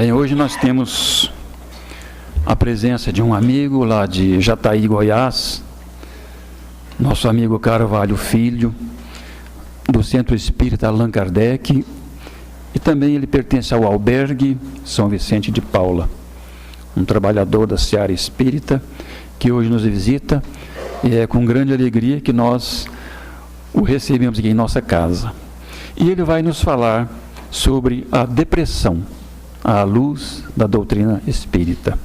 Bem, hoje nós temos a presença de um amigo lá de Jataí, Goiás, nosso amigo Carvalho Filho, do Centro Espírita Allan Kardec, e também ele pertence ao Albergue São Vicente de Paula, um trabalhador da Seara Espírita, que hoje nos visita, e é com grande alegria que nós o recebemos aqui em nossa casa. E ele vai nos falar sobre a depressão, à luz da doutrina espírita.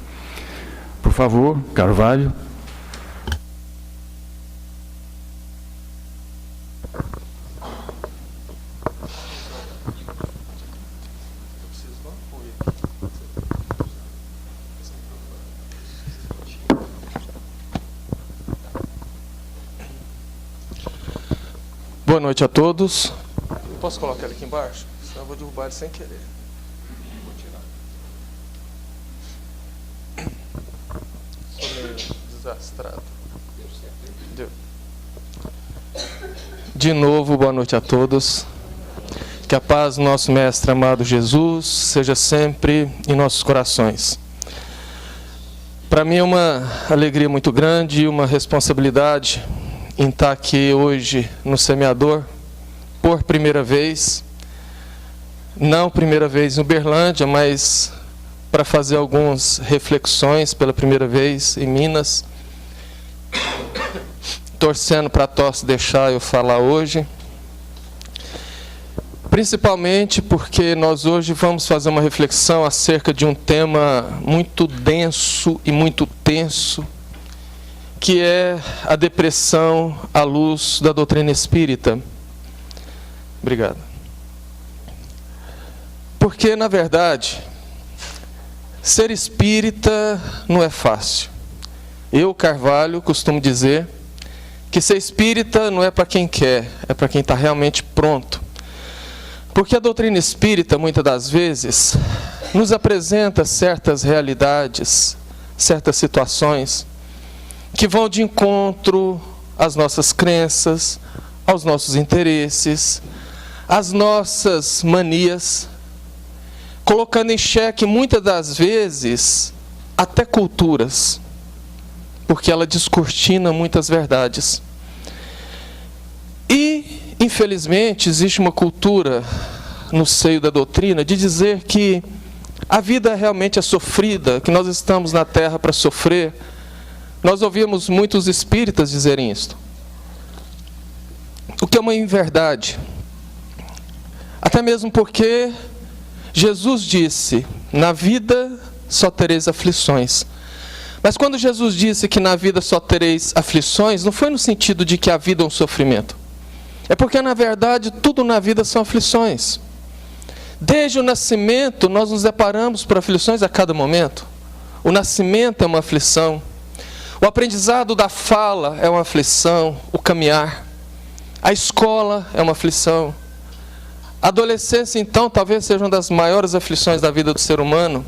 Por favor, Carvalho. Boa noite a todos. Posso colocar ele aqui embaixo? Senão eu vou derrubar ele sem querer. Vou tirar. Sou meio desastrado. Deu. De novo, boa noite a todos. Que a paz do nosso Mestre amado Jesus seja sempre em nossos corações. Para mim é uma alegria muito grande e uma responsabilidade em estar aqui hoje no Semeador, por primeira vez, não primeira vez em Uberlândia, mas para fazer algumas reflexões pela primeira vez em Minas, torcendo para a tosse deixar eu falar hoje, principalmente porque nós hoje vamos fazer uma reflexão acerca de um tema muito denso e muito tenso, que é a depressão à luz da doutrina espírita. Obrigado. Porque, na verdade, ser espírita não é fácil. Eu, Carvalho, costumo dizer que ser espírita não é para quem quer, é para quem está realmente pronto. Porque a doutrina espírita, muitas das vezes, nos apresenta certas realidades, certas situações, que vão de encontro às nossas crenças, aos nossos interesses, às nossas manias, colocando em xeque, muitas das vezes, até culturas, porque ela descortina muitas verdades. E, infelizmente, existe uma cultura no seio da doutrina de dizer que a vida realmente é sofrida, que nós estamos na Terra para sofrer. Nós ouvimos muitos espíritas dizerem isto, o que é uma inverdade. Até mesmo porque Jesus disse, na vida só tereis aflições. Mas quando Jesus disse que na vida só tereis aflições, não foi no sentido de que a vida é um sofrimento. É porque, na verdade, tudo na vida são aflições. Desde o nascimento, nós nos deparamos por aflições a cada momento. O nascimento é uma aflição. O aprendizado da fala é uma aflição, o caminhar. A escola é uma aflição. A adolescência, então, talvez seja uma das maiores aflições da vida do ser humano.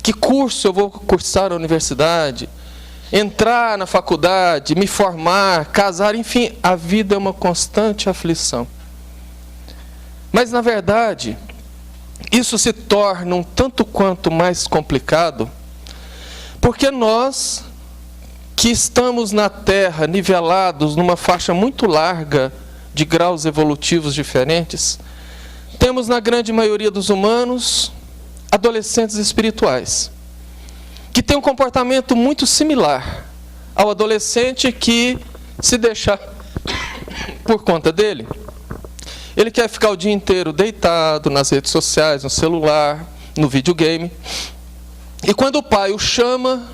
Que curso eu vou cursar a universidade? Entrar na faculdade, me formar, casar, enfim, a vida é uma constante aflição. Mas, na verdade, isso se torna um tanto quanto mais complicado, porque nós, que estamos na Terra nivelados numa faixa muito larga de graus evolutivos diferentes, temos na grande maioria dos humanos adolescentes espirituais, que têm um comportamento muito similar ao adolescente que, se deixar por conta dele, ele quer ficar o dia inteiro deitado nas redes sociais, no celular, no videogame, e quando o pai o chama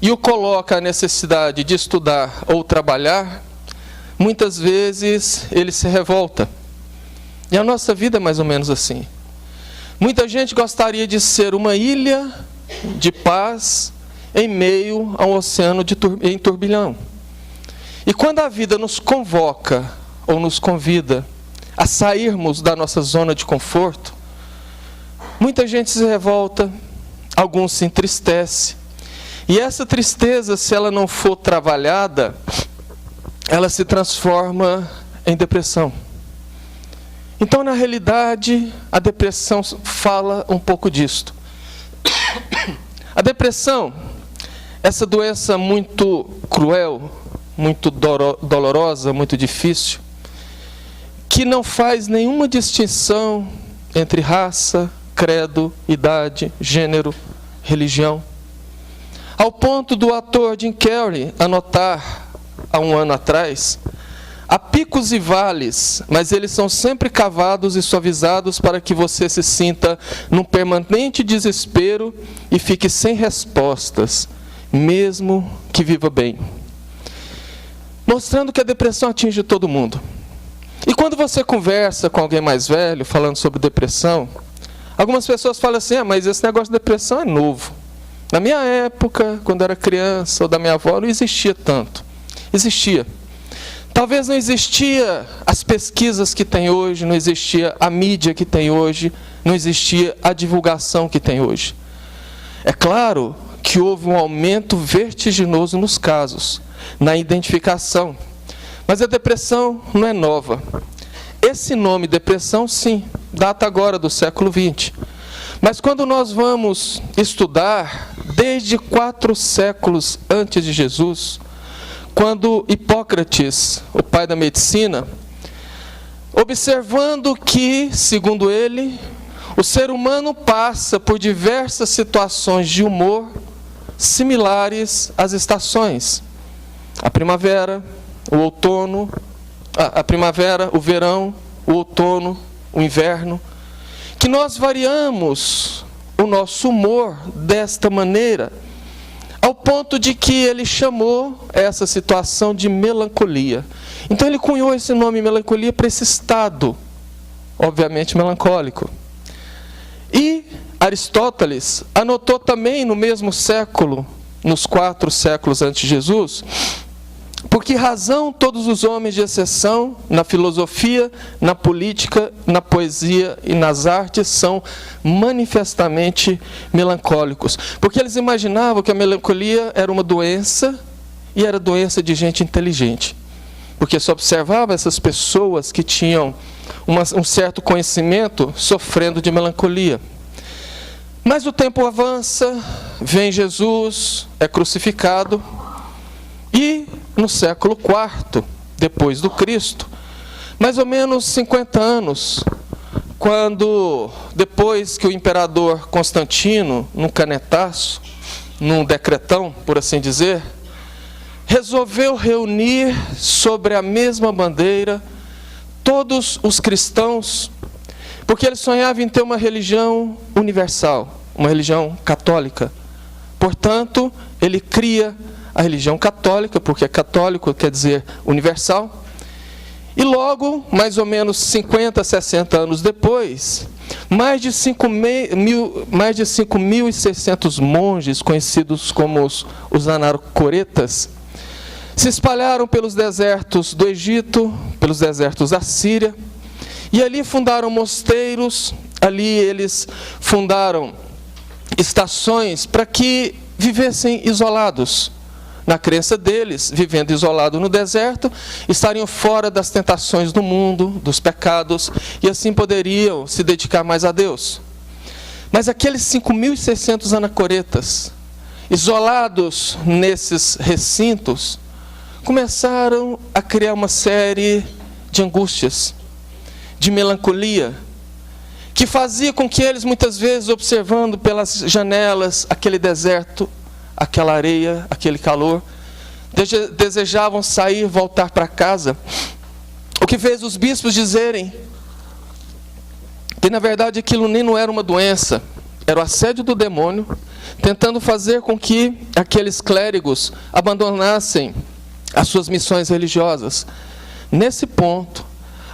e o coloca a necessidade de estudar ou trabalhar, muitas vezes ele se revolta. E a nossa vida é mais ou menos assim. Muita gente gostaria de ser uma ilha de paz em meio a um oceano em turbilhão. E quando a vida nos convoca ou nos convida a sairmos da nossa zona de conforto, muita gente se revolta, alguns se entristecem. E essa tristeza, se ela não for trabalhada, ela se transforma em depressão. Então, na realidade, a depressão fala um pouco disto. A depressão, essa doença muito cruel, muito dolorosa, muito difícil, que não faz nenhuma distinção entre raça, credo, idade, gênero, religião. Ao ponto do ator Jim Carrey anotar, há um ano atrás, há picos e vales, mas eles são sempre cavados e suavizados para que você se sinta num permanente desespero e fique sem respostas, mesmo que viva bem. Mostrando que a depressão atinge todo mundo. E quando você conversa com alguém mais velho, falando sobre depressão, algumas pessoas falam assim, mas esse negócio de depressão é novo. Na minha época, quando era criança, ou da minha avó, não existia tanto. Existia. Talvez não existia as pesquisas que tem hoje, não existia a mídia que tem hoje, não existia a divulgação que tem hoje. É claro que houve um aumento vertiginoso nos casos, na identificação. Mas a depressão não é nova. Esse nome, depressão, sim, data agora do século XX. Mas quando nós vamos estudar, desde 4 séculos antes de Jesus, quando Hipócrates, o pai da medicina, observando que, segundo ele, o ser humano passa por diversas situações de humor similares às estações. A primavera, o outono, o verão, o outono, o inverno, que nós variamos o nosso humor desta maneira, ao ponto de que ele chamou essa situação de melancolia. Então ele cunhou esse nome melancolia para esse estado, obviamente melancólico. E Aristóteles anotou também no mesmo século, nos 4 séculos antes de Jesus, por que razão todos os homens de exceção, na filosofia, na política, na poesia e nas artes, são manifestamente melancólicos. Porque eles imaginavam que a melancolia era uma doença, e era doença de gente inteligente. Porque só observava essas pessoas que tinham um certo conhecimento sofrendo de melancolia. Mas o tempo avança, vem Jesus, é crucificado, e no século IV, depois do Cristo, mais ou menos 50 anos, quando, depois que o imperador Constantino, num canetaço, num decretão, por assim dizer, resolveu reunir sobre a mesma bandeira todos os cristãos, porque ele sonhava em ter uma religião universal, uma religião católica. Portanto, ele cria a religião católica, porque católico quer dizer universal. E logo, mais ou menos 50, 60 anos depois, mais de 5.600 monges, conhecidos como os anacoretas, se espalharam pelos desertos do Egito, pelos desertos da Síria, e ali fundaram mosteiros, ali eles fundaram estações para que vivessem isolados. Na crença deles, vivendo isolado no deserto, estariam fora das tentações do mundo, dos pecados, e assim poderiam se dedicar mais a Deus. Mas aqueles 5.600 anacoretas, isolados nesses recintos, começaram a criar uma série de angústias, de melancolia, que fazia com que eles, muitas vezes, observando pelas janelas aquele deserto, aquela areia, aquele calor, desejavam sair, voltar para casa. O que fez os bispos dizerem que, na verdade, aquilo nem não era uma doença, era o assédio do demônio, tentando fazer com que aqueles clérigos abandonassem as suas missões religiosas. Nesse ponto,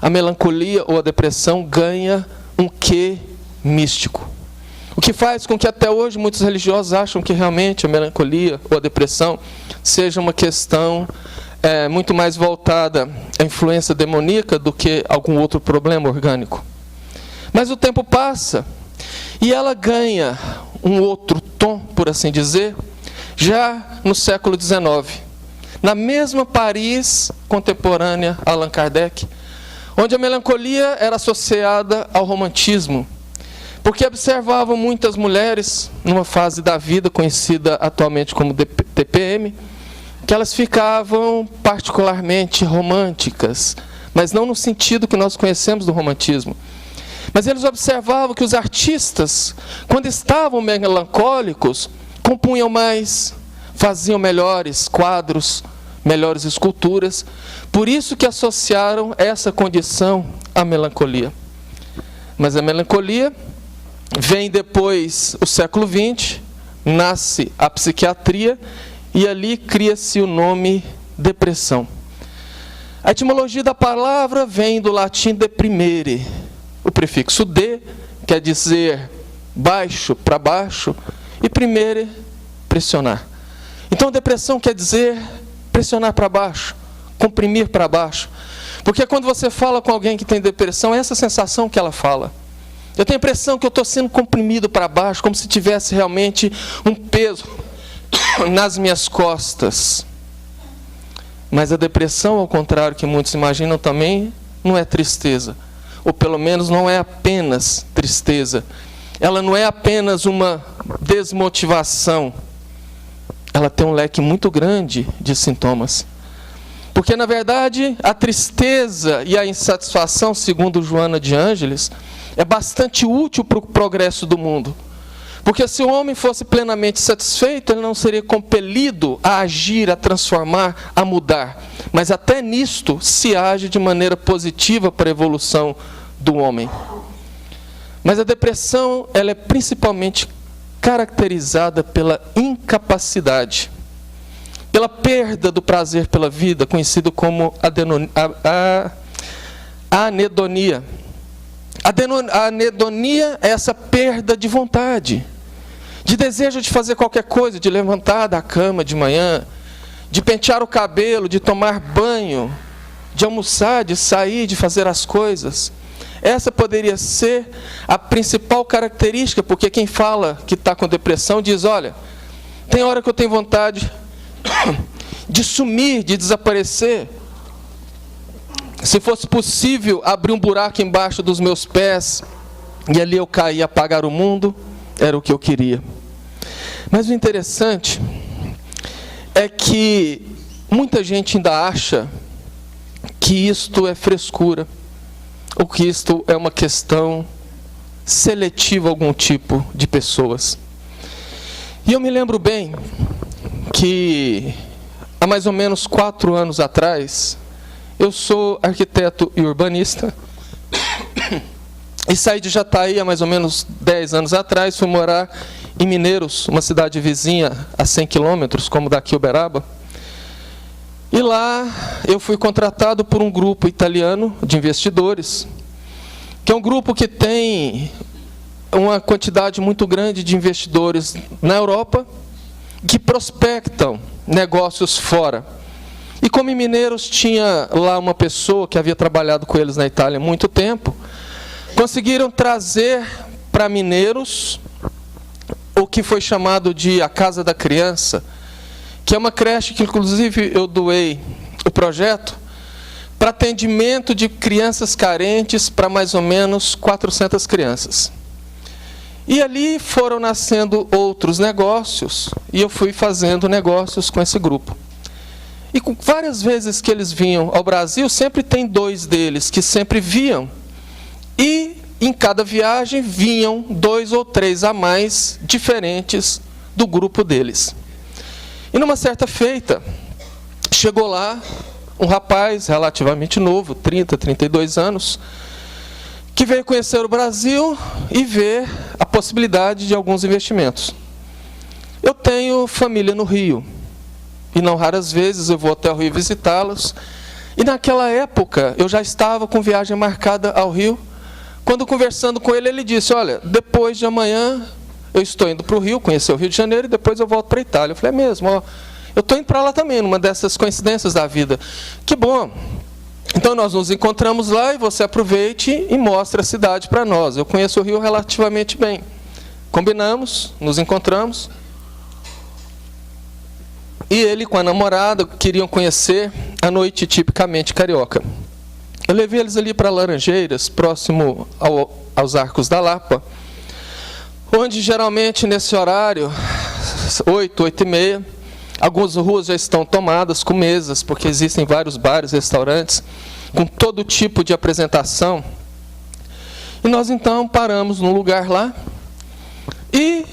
a melancolia ou a depressão ganha um quê místico. O que faz com que até hoje muitos religiosos acham que realmente a melancolia ou a depressão seja uma questão muito mais voltada à influência demoníaca do que algum outro problema orgânico. Mas o tempo passa e ela ganha um outro tom, por assim dizer, já no século XIX. Na mesma Paris contemporânea a Allan Kardec, onde a melancolia era associada ao romantismo. porque observavam muitas mulheres, numa fase da vida conhecida atualmente como TPM, que elas ficavam particularmente românticas, mas não no sentido que nós conhecemos do romantismo. Mas eles observavam que os artistas, quando estavam melancólicos, compunham mais, faziam melhores quadros, melhores esculturas. Por isso que associaram essa condição à melancolia. Mas a melancolia vem depois o século XX, nasce a psiquiatria e ali cria-se o nome depressão. A etimologia da palavra vem do latim deprimere. O prefixo de quer dizer baixo, para baixo, e primere, pressionar. Então depressão quer dizer pressionar para baixo, comprimir para baixo. Porque quando você fala com alguém que tem depressão, é essa sensação que ela fala. Eu tenho a impressão que eu estou sendo comprimido para baixo, como se tivesse realmente um peso nas minhas costas. Mas a depressão, ao contrário que muitos imaginam também, não é tristeza. Ou pelo menos não é apenas tristeza. Ela não é apenas uma desmotivação. Ela tem um leque muito grande de sintomas. Porque, na verdade, a tristeza e a insatisfação, segundo Joana de Ângeles, é bastante útil para o progresso do mundo. Porque se o homem fosse plenamente satisfeito, ele não seria compelido a agir, a transformar, a mudar. Mas até nisto se age de maneira positiva para a evolução do homem. Mas a depressão, ela é principalmente caracterizada pela incapacidade, pela perda do prazer pela vida, conhecido como anedonia. A anedonia é essa perda de vontade, de desejo de fazer qualquer coisa, de levantar da cama de manhã, de pentear o cabelo, de tomar banho, de almoçar, de sair, de fazer as coisas. Essa poderia ser a principal característica, porque quem fala que está com depressão diz, olha, tem hora que eu tenho vontade de sumir, de desaparecer. Se fosse possível abrir um buraco embaixo dos meus pés e ali eu cair e apagar o mundo, era o que eu queria. Mas o interessante é que muita gente ainda acha que isto é frescura, ou que isto é uma questão seletiva a algum tipo de pessoas. E eu me lembro bem que há mais ou menos 4 anos atrás, eu sou arquiteto e urbanista, e saí de Jataí há mais ou menos 10 anos atrás, fui morar em Mineiros, uma cidade vizinha a 100 quilômetros, como daqui Uberaba. E lá eu fui contratado por um grupo italiano de investidores, que é um grupo que tem uma quantidade muito grande de investidores na Europa, que prospectam negócios fora. E como em Mineiros tinha lá uma pessoa que havia trabalhado com eles na Itália há muito tempo, conseguiram trazer para Mineiros o que foi chamado de a Casa da Criança, que é uma creche que inclusive eu doei o projeto para atendimento de crianças carentes para mais ou menos 400 crianças. E ali foram nascendo outros negócios, e eu fui fazendo negócios com esse grupo. E várias vezes que eles vinham ao Brasil, sempre tem 2 deles que sempre viam. E em cada viagem vinham 2 ou 3 a mais diferentes do grupo deles. E numa certa feita, chegou lá um rapaz relativamente novo, 30, 32 anos, que veio conhecer o Brasil e ver a possibilidade de alguns investimentos. Eu tenho família no Rio. E não raras vezes eu vou até o Rio visitá-los. E naquela época eu já estava com viagem marcada ao Rio. Quando conversando com ele, ele disse, olha, depois de amanhã eu estou indo para o Rio, conhecer o Rio de Janeiro, e depois eu volto para a Itália. Eu falei, é mesmo, ó, eu estou indo para lá também, numa dessas coincidências da vida. Que bom. Então nós nos encontramos lá e você aproveite e mostre a cidade para nós. Eu conheço o Rio relativamente bem. Combinamos, nos encontramos. E ele com a namorada queriam conhecer a noite tipicamente carioca. Eu levei eles ali para Laranjeiras, próximo aos Arcos da Lapa, onde geralmente nesse horário, 8, 8h30, algumas ruas já estão tomadas com mesas, porque existem vários bares, restaurantes, com todo tipo de apresentação. E nós então paramos num lugar lá e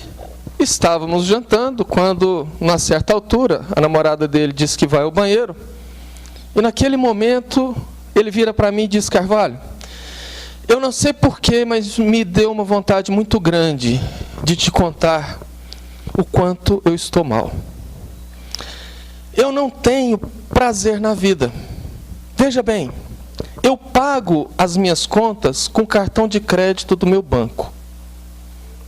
estávamos jantando quando, numa certa altura, a namorada dele disse que vai ao banheiro. E naquele momento, ele vira para mim e diz: Carvalho, eu não sei porquê, mas me deu uma vontade muito grande de te contar o quanto eu estou mal. Eu não tenho prazer na vida. Veja bem, eu pago as minhas contas com cartão de crédito do meu banco.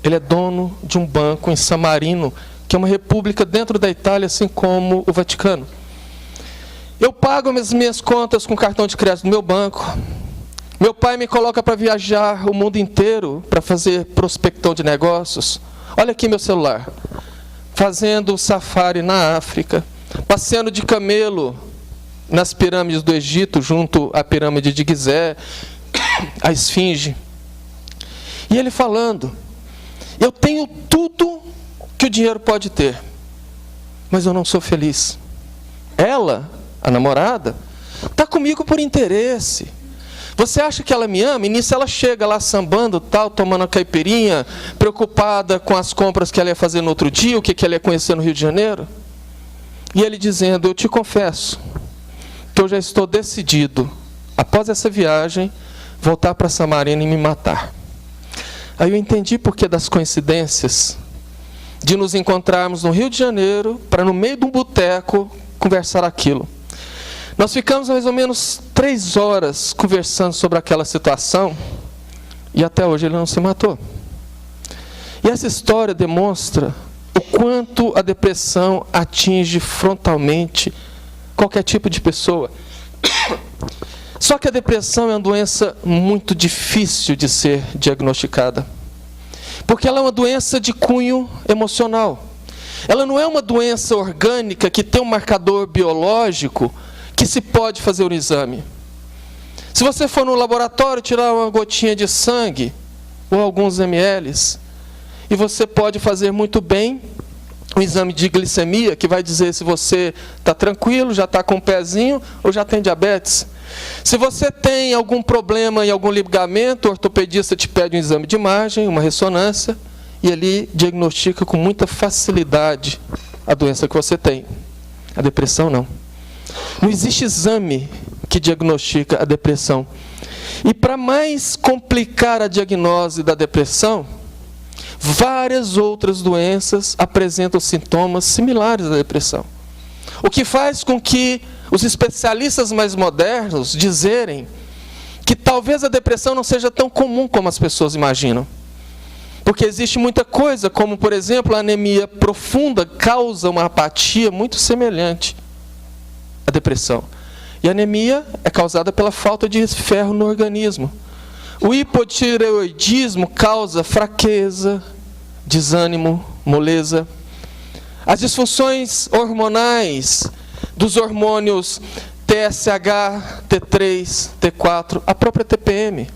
Ele é dono de um banco em San Marino, que é uma república dentro da Itália, assim como o Vaticano. Eu pago as minhas contas com cartão de crédito do meu banco. Meu pai me coloca para viajar o mundo inteiro, para fazer prospecção de negócios. Olha aqui meu celular. Fazendo safari na África, passeando de camelo nas pirâmides do Egito, junto à pirâmide de Gizé, a Esfinge. E ele falando: eu tenho tudo que o dinheiro pode ter, mas eu não sou feliz. Ela, a namorada, está comigo por interesse. Você acha que ela me ama? E nisso ela chega lá sambando, tal, tomando a caipirinha, preocupada com as compras que ela ia fazer no outro dia, o que ela ia conhecer no Rio de Janeiro. E ele dizendo: eu te confesso que eu já estou decidido, após essa viagem, voltar para San Marino e me matar. Aí eu entendi por que das coincidências de nos encontrarmos no Rio de Janeiro, para no meio de um boteco conversar aquilo. Nós ficamos mais ou menos 3 horas conversando sobre aquela situação, e até hoje ele não se matou. E essa história demonstra o quanto a depressão atinge frontalmente qualquer tipo de pessoa. Só que a depressão é uma doença muito difícil de ser diagnosticada, porque ela é uma doença de cunho emocional. Ela não é uma doença orgânica que tem um marcador biológico que se pode fazer um exame. Se você for no laboratório tirar uma gotinha de sangue, ou alguns ml, e você pode fazer muito bem um exame de glicemia, que vai dizer se você está tranquilo, já está com um pezinho, ou já tem diabetes. Se você tem algum problema em algum ligamento, o ortopedista te pede um exame de imagem, uma ressonância, e ele diagnostica com muita facilidade a doença que você tem. A depressão não. Não existe exame que diagnostica a depressão. E para mais complicar a diagnose da depressão, várias outras doenças apresentam sintomas similares à depressão. O que faz com que os especialistas mais modernos dizerem que talvez a depressão não seja tão comum como as pessoas imaginam. Porque existe muita coisa, como por exemplo a anemia profunda causa uma apatia muito semelhante à depressão. E a anemia é causada pela falta de ferro no organismo. O hipotireoidismo causa fraqueza, desânimo, moleza. As disfunções hormonais dos hormônios TSH, T3, T4, a própria TPM,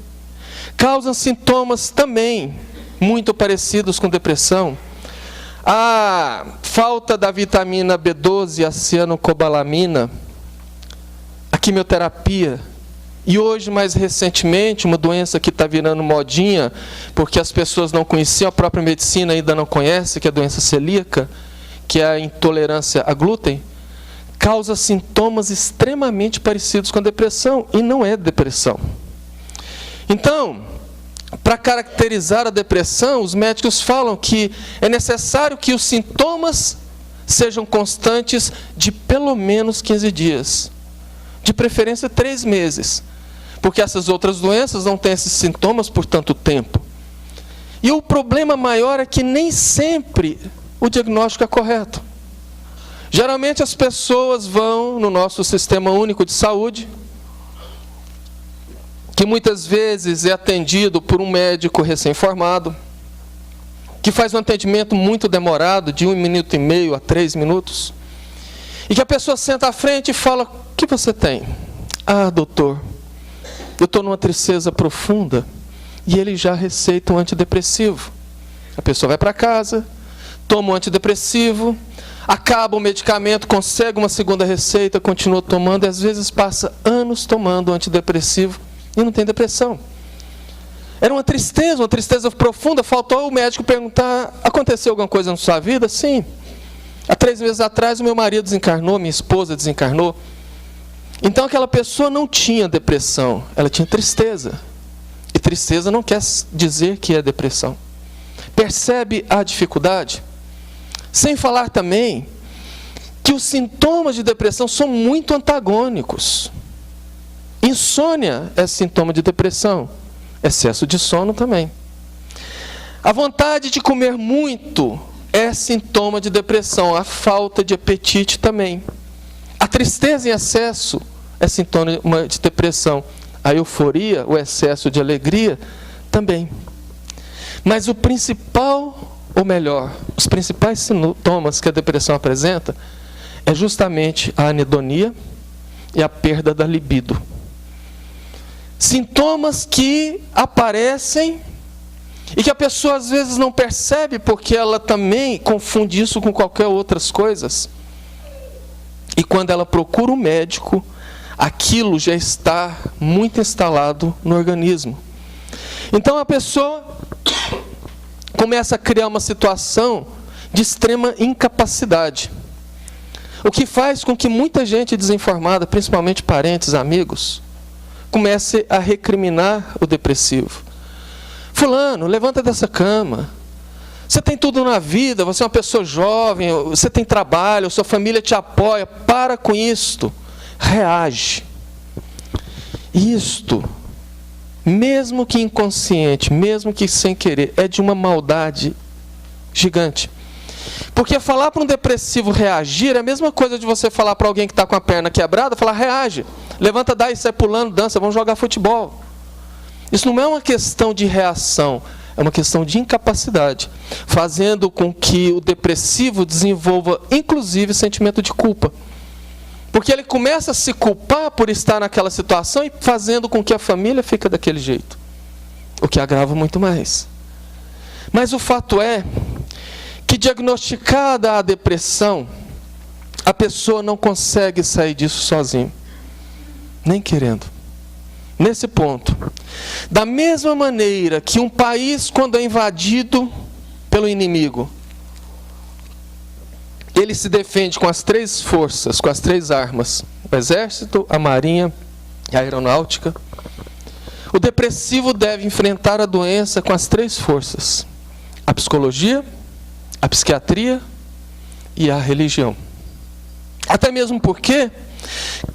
causam sintomas também muito parecidos com depressão. A falta da vitamina B12, a cianocobalamina, a quimioterapia, e hoje, mais recentemente, uma doença que está virando modinha, porque as pessoas não conheciam, a própria medicina ainda não conhece, que é a doença celíaca, que é a intolerância a glúten, causa sintomas extremamente parecidos com a depressão, e não é depressão. Então, para caracterizar a depressão, os médicos falam que é necessário que os sintomas sejam constantes de pelo menos 15 dias, de preferência 3 meses, porque essas outras doenças não têm esses sintomas por tanto tempo. E o problema maior é que nem sempre o diagnóstico é correto. Geralmente as pessoas vão no nosso Sistema Único de Saúde, que muitas vezes é atendido por um médico recém-formado, que faz um atendimento muito demorado, de 1 minuto e meio a 3 minutos, e que a pessoa senta à frente e fala: o que você tem? Ah, doutor, eu estou numa tristeza profunda, e ele já receita um antidepressivo. A pessoa vai para casa, toma um antidepressivo, acaba o medicamento, consegue uma segunda receita, continua tomando, e às vezes passa anos tomando antidepressivo e não tem depressão. Era uma tristeza profunda. Faltou o médico perguntar: aconteceu alguma coisa na sua vida? Sim. Há 3 meses atrás o meu marido desencarnou, minha esposa desencarnou. Então aquela pessoa não tinha depressão, ela tinha tristeza. E tristeza não quer dizer que é depressão. Percebe a dificuldade? Sem falar também que os sintomas de depressão são muito antagônicos. Insônia é sintoma de depressão. Excesso de sono também. A vontade de comer muito é sintoma de depressão. A falta de apetite também. A tristeza em excesso é sintoma de depressão. A euforia, o excesso de alegria, também. Mas o principal, ou melhor, os principais sintomas que a depressão apresenta é justamente a anedonia e a perda da libido. Sintomas que aparecem e que a pessoa às vezes não percebe, porque ela também confunde isso com qualquer outras coisas. E quando ela procura um médico, aquilo já está muito instalado no organismo. Então a pessoa começa a criar uma situação de extrema incapacidade. O que faz com que muita gente desinformada, principalmente parentes, amigos, comece a recriminar o depressivo. Fulano, levanta dessa cama. Você tem tudo na vida, você é uma pessoa jovem, você tem trabalho, sua família te apoia. Para com isto. Reage. Isto, mesmo que inconsciente, mesmo que sem querer, é de uma maldade gigante. Porque falar para um depressivo reagir é a mesma coisa de você falar para alguém que está com a perna quebrada, falar: reage, levanta daí, sai pulando, dança, vamos jogar futebol. Isso não é uma questão de reação, é uma questão de incapacidade, fazendo com que o depressivo desenvolva, inclusive, sentimento de culpa. Porque ele começa a se culpar por estar naquela situação e fazendo com que a família fique daquele jeito, o que agrava muito mais. Mas o fato é que, diagnosticada a depressão, a pessoa não consegue sair disso sozinho, nem querendo. Nesse ponto, da mesma maneira que um país, quando é invadido pelo inimigo, ele se defende com as 3 forças, com as 3 armas: o exército, a marinha e a aeronáutica. O depressivo deve enfrentar a doença com as 3 forças: a psicologia, a psiquiatria e a religião. Até mesmo porque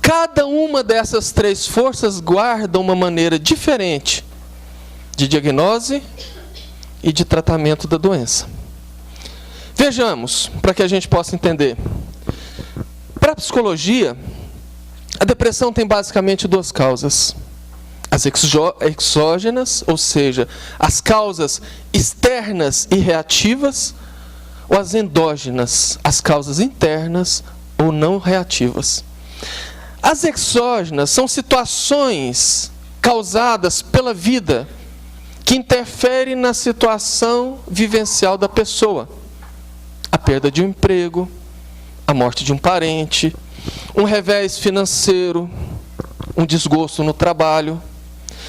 cada uma dessas 3 forças guarda uma maneira diferente de diagnose e de tratamento da doença. Vejamos, para que a gente possa entender. Para a psicologia, a depressão tem basicamente 2 causas. As exógenas, ou seja, as causas externas e reativas, ou as endógenas, as causas internas ou não reativas. As exógenas são situações causadas pela vida que interferem na situação vivencial da pessoa. A perda de um emprego, a morte de um parente, um revés financeiro, um desgosto no trabalho.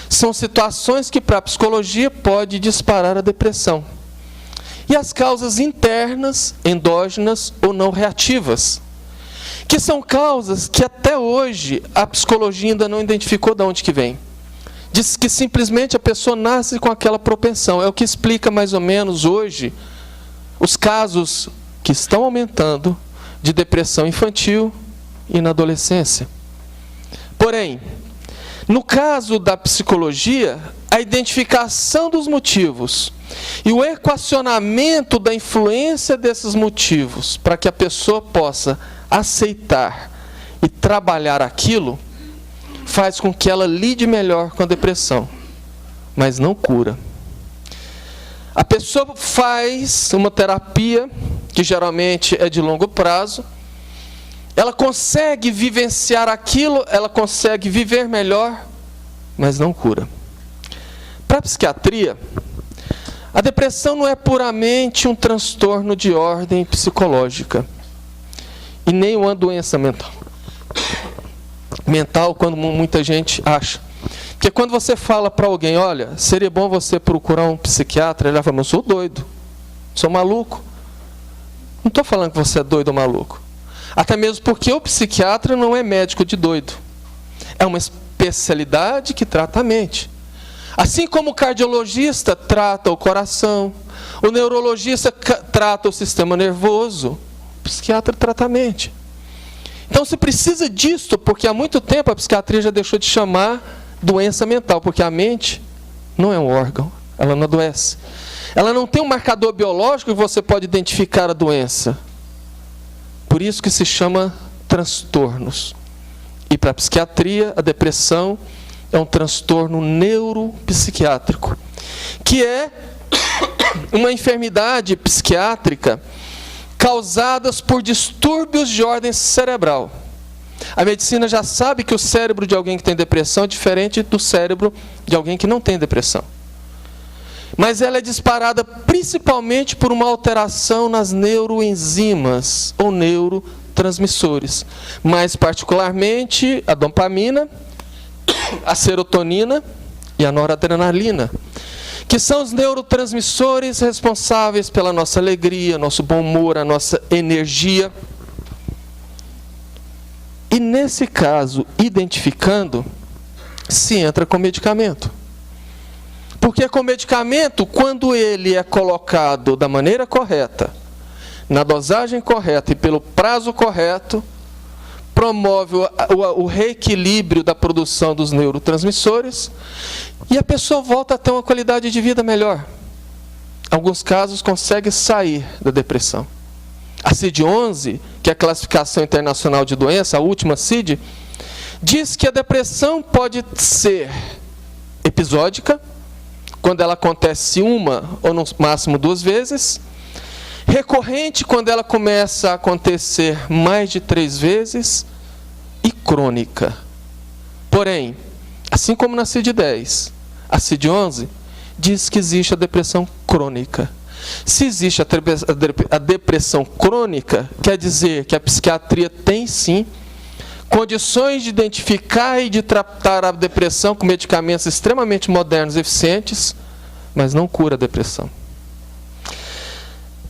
São situações que, para a psicologia, pode disparar a depressão. E as causas internas, endógenas ou não reativas, que são causas que até hoje a psicologia ainda não identificou de onde que vem. Diz que simplesmente a pessoa nasce com aquela propensão. É o que explica mais ou menos hoje os casos que estão aumentando de depressão infantil e na adolescência. Porém, no caso da psicologia, a identificação dos motivos e o equacionamento da influência desses motivos para que a pessoa possa aceitar e trabalhar aquilo, faz com que ela lide melhor com a depressão, mas não cura. A pessoa faz uma terapia, que geralmente é de longo prazo, ela consegue vivenciar aquilo, ela consegue viver melhor, mas não cura. Para a psiquiatria, A depressão não é puramente um transtorno de ordem psicológica e nem uma doença mental. Mental, quando muita gente acha. Porque quando você fala para alguém, olha, seria bom você procurar um psiquiatra, ele vai falar, mas eu sou doido, sou maluco. Não estou falando que você é doido ou maluco. Até mesmo porque o psiquiatra não é médico de doido. É uma especialidade que trata a mente. Assim como o cardiologista trata o coração, o neurologista trata o sistema nervoso, o psiquiatra trata a mente. Então se precisa disso, porque há muito tempo a psiquiatria já deixou de chamar doença mental, porque a mente não é um órgão, ela não adoece. Ela não tem um marcador biológico que você pode identificar a doença. Por isso que se chama transtornos. E para a psiquiatria, a depressão é um transtorno neuropsiquiátrico, que é uma enfermidade psiquiátrica causada por distúrbios de ordem cerebral. A medicina já sabe que o cérebro de alguém que tem depressão é diferente do cérebro de alguém que não tem depressão. Mas ela é disparada principalmente por uma alteração nas neuroenzimas ou neurotransmissores. Mais particularmente a dopamina, a serotonina e a noradrenalina, que são os neurotransmissores responsáveis pela nossa alegria, nosso bom humor, a nossa energia. E nesse caso, identificando, se entra com medicamento. Porque com medicamento, quando ele é colocado da maneira correta, na dosagem correta e pelo prazo correto, promove o reequilíbrio da produção dos neurotransmissores e a pessoa volta a ter uma qualidade de vida melhor. Em alguns casos, consegue sair da depressão. A CID-11, que é a Classificação Internacional de Doença, a última CID, diz que a depressão pode ser episódica, quando ela acontece uma ou no máximo 2 vezes, recorrente quando ela começa a acontecer mais de 3 vezes, e crônica. Porém, assim como na CID-10, a CID-11 diz que existe a depressão crônica. Se existe a depressão crônica, quer dizer que a psiquiatria tem sim condições de identificar e de tratar a depressão com medicamentos extremamente modernos e eficientes, mas não cura a depressão.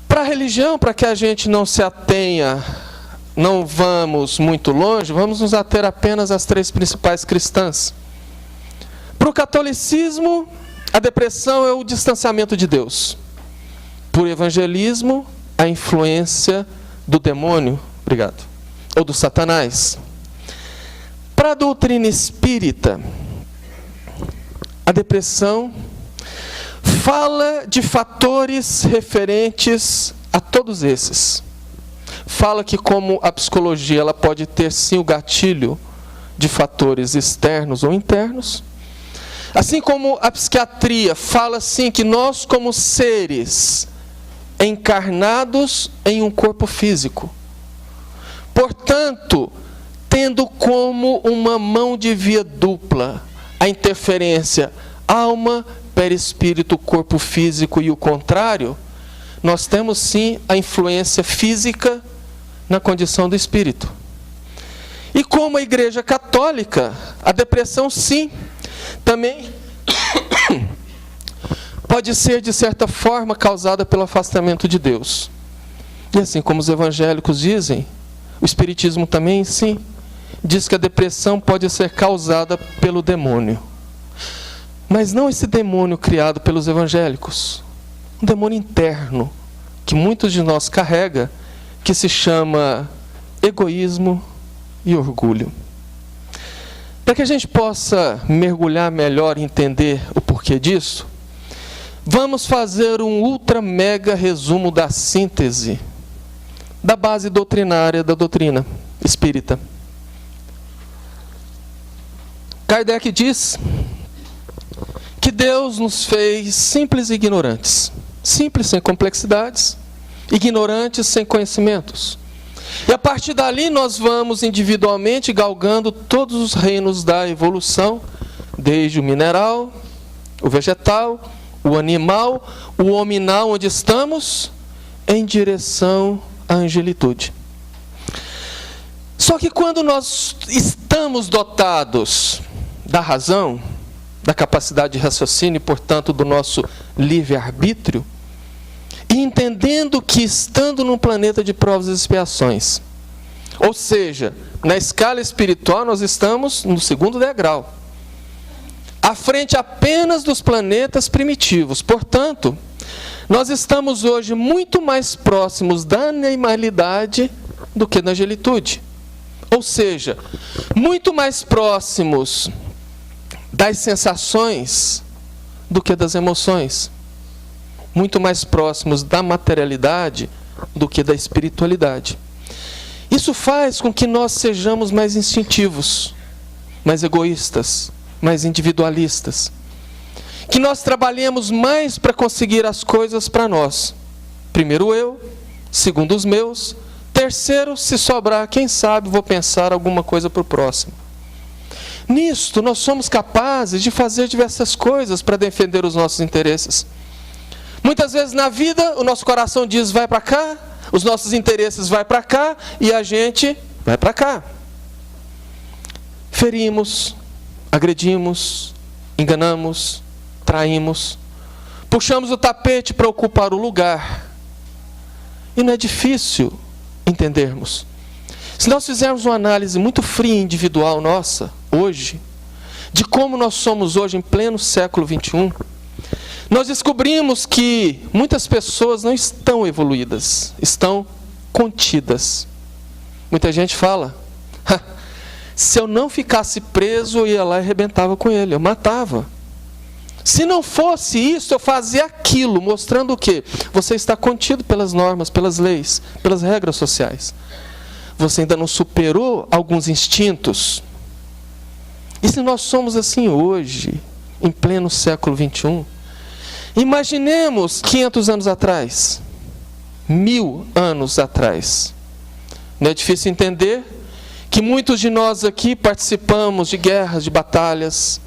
Para a religião, para que a gente não se atenha, não vamos muito longe, vamos nos ater apenas às 3 principais cristãs. Para o catolicismo, a depressão é o distanciamento de Deus. Para o evangelismo, a influência do demônio, ou do Satanás. Para a doutrina espírita, a depressão fala de fatores referentes a todos esses. Fala que como a psicologia ela pode ter sim o gatilho de fatores externos ou internos, assim como a psiquiatria fala sim que nós como seres encarnados em um corpo físico, portanto, tendo como uma mão de via dupla a interferência alma, perispírito, corpo físico e o contrário, nós temos sim a influência física na condição do espírito. E como a Igreja Católica, a depressão sim, também pode ser de certa forma causada pelo afastamento de Deus. E assim como os evangélicos dizem, o Espiritismo também sim, diz que a depressão pode ser causada pelo demônio. Mas não esse demônio criado pelos evangélicos. Um demônio interno, que muitos de nós carrega, que se chama egoísmo e orgulho. Para que a gente possa mergulhar melhor e entender o porquê disso, vamos fazer um ultra mega resumo da síntese da base doutrinária da doutrina espírita. Kardec diz que Deus nos fez simples e ignorantes. Simples sem complexidades, ignorantes sem conhecimentos. E a partir dali nós vamos individualmente galgando todos os reinos da evolução, desde o mineral, o vegetal, o animal, o hominal, onde estamos, em direção à angelitude. Só que quando nós estamos dotados da razão, da capacidade de raciocínio e, portanto, do nosso livre-arbítrio, e entendendo que estando num planeta de provas e expiações, ou seja, na escala espiritual nós estamos no segundo degrau, à frente apenas dos planetas primitivos. Portanto, nós estamos hoje muito mais próximos da animalidade do que da angelitude. Ou seja, muito mais próximos das sensações do que das emoções. Muito mais próximos da materialidade do que da espiritualidade. Isso faz com que nós sejamos mais instintivos, mais egoístas, mais individualistas. Que nós trabalhemos mais para conseguir as coisas para nós. Primeiro eu, segundo os meus, terceiro, se sobrar, quem sabe, vou pensar alguma coisa para o próximo. Nisto, nós somos capazes de fazer diversas coisas para defender os nossos interesses. Muitas vezes na vida, o nosso coração diz, vai para cá, os nossos interesses vai para cá, e a gente vai para cá. Ferimos, agredimos, enganamos, traímos, puxamos o tapete para ocupar o lugar. E não é difícil entendermos. Se nós fizermos uma análise muito fria e individual nossa, hoje, de como nós somos hoje em pleno século XXI, nós descobrimos que muitas pessoas não estão evoluídas, estão contidas. Muita gente fala, se eu não ficasse preso, eu ia lá e arrebentava com ele, eu matava. Se não fosse isso, eu fazia aquilo, mostrando o quê? Você está contido pelas normas, pelas leis, pelas regras sociais. Você ainda não superou alguns instintos. E se nós somos assim hoje, em pleno século XXI, imaginemos 500 anos atrás, 1000 anos atrás. Não é difícil entender que muitos de nós aqui participamos de guerras, de batalhas,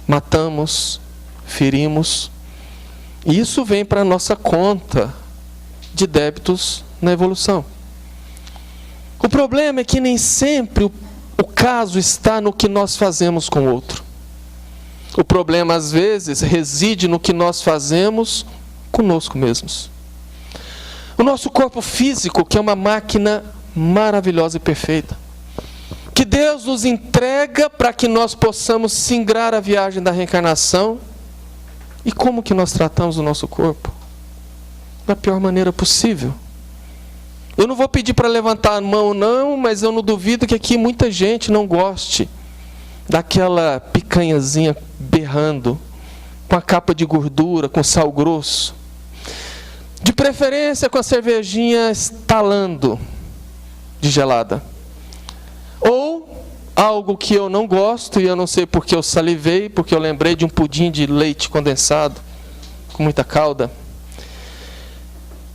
matamos, ferimos, e isso vem para a nossa conta de débitos na evolução. O problema é que nem sempre o caso está no que nós fazemos com o outro. O problema, às vezes, reside no que nós fazemos conosco mesmos. O nosso corpo físico, que é uma máquina maravilhosa e perfeita, que Deus nos entrega para que nós possamos singrar a viagem da reencarnação. E como que nós tratamos o nosso corpo? Da pior maneira possível. Eu não vou pedir para levantar a mão não, mas eu não duvido que aqui muita gente não goste daquela picanhazinha berrando, com a capa de gordura, com sal grosso. De preferência com a cervejinha estalando de gelada. Ou algo que eu não gosto, e eu não sei porque eu salivei, porque eu lembrei de um pudim de leite condensado, com muita calda.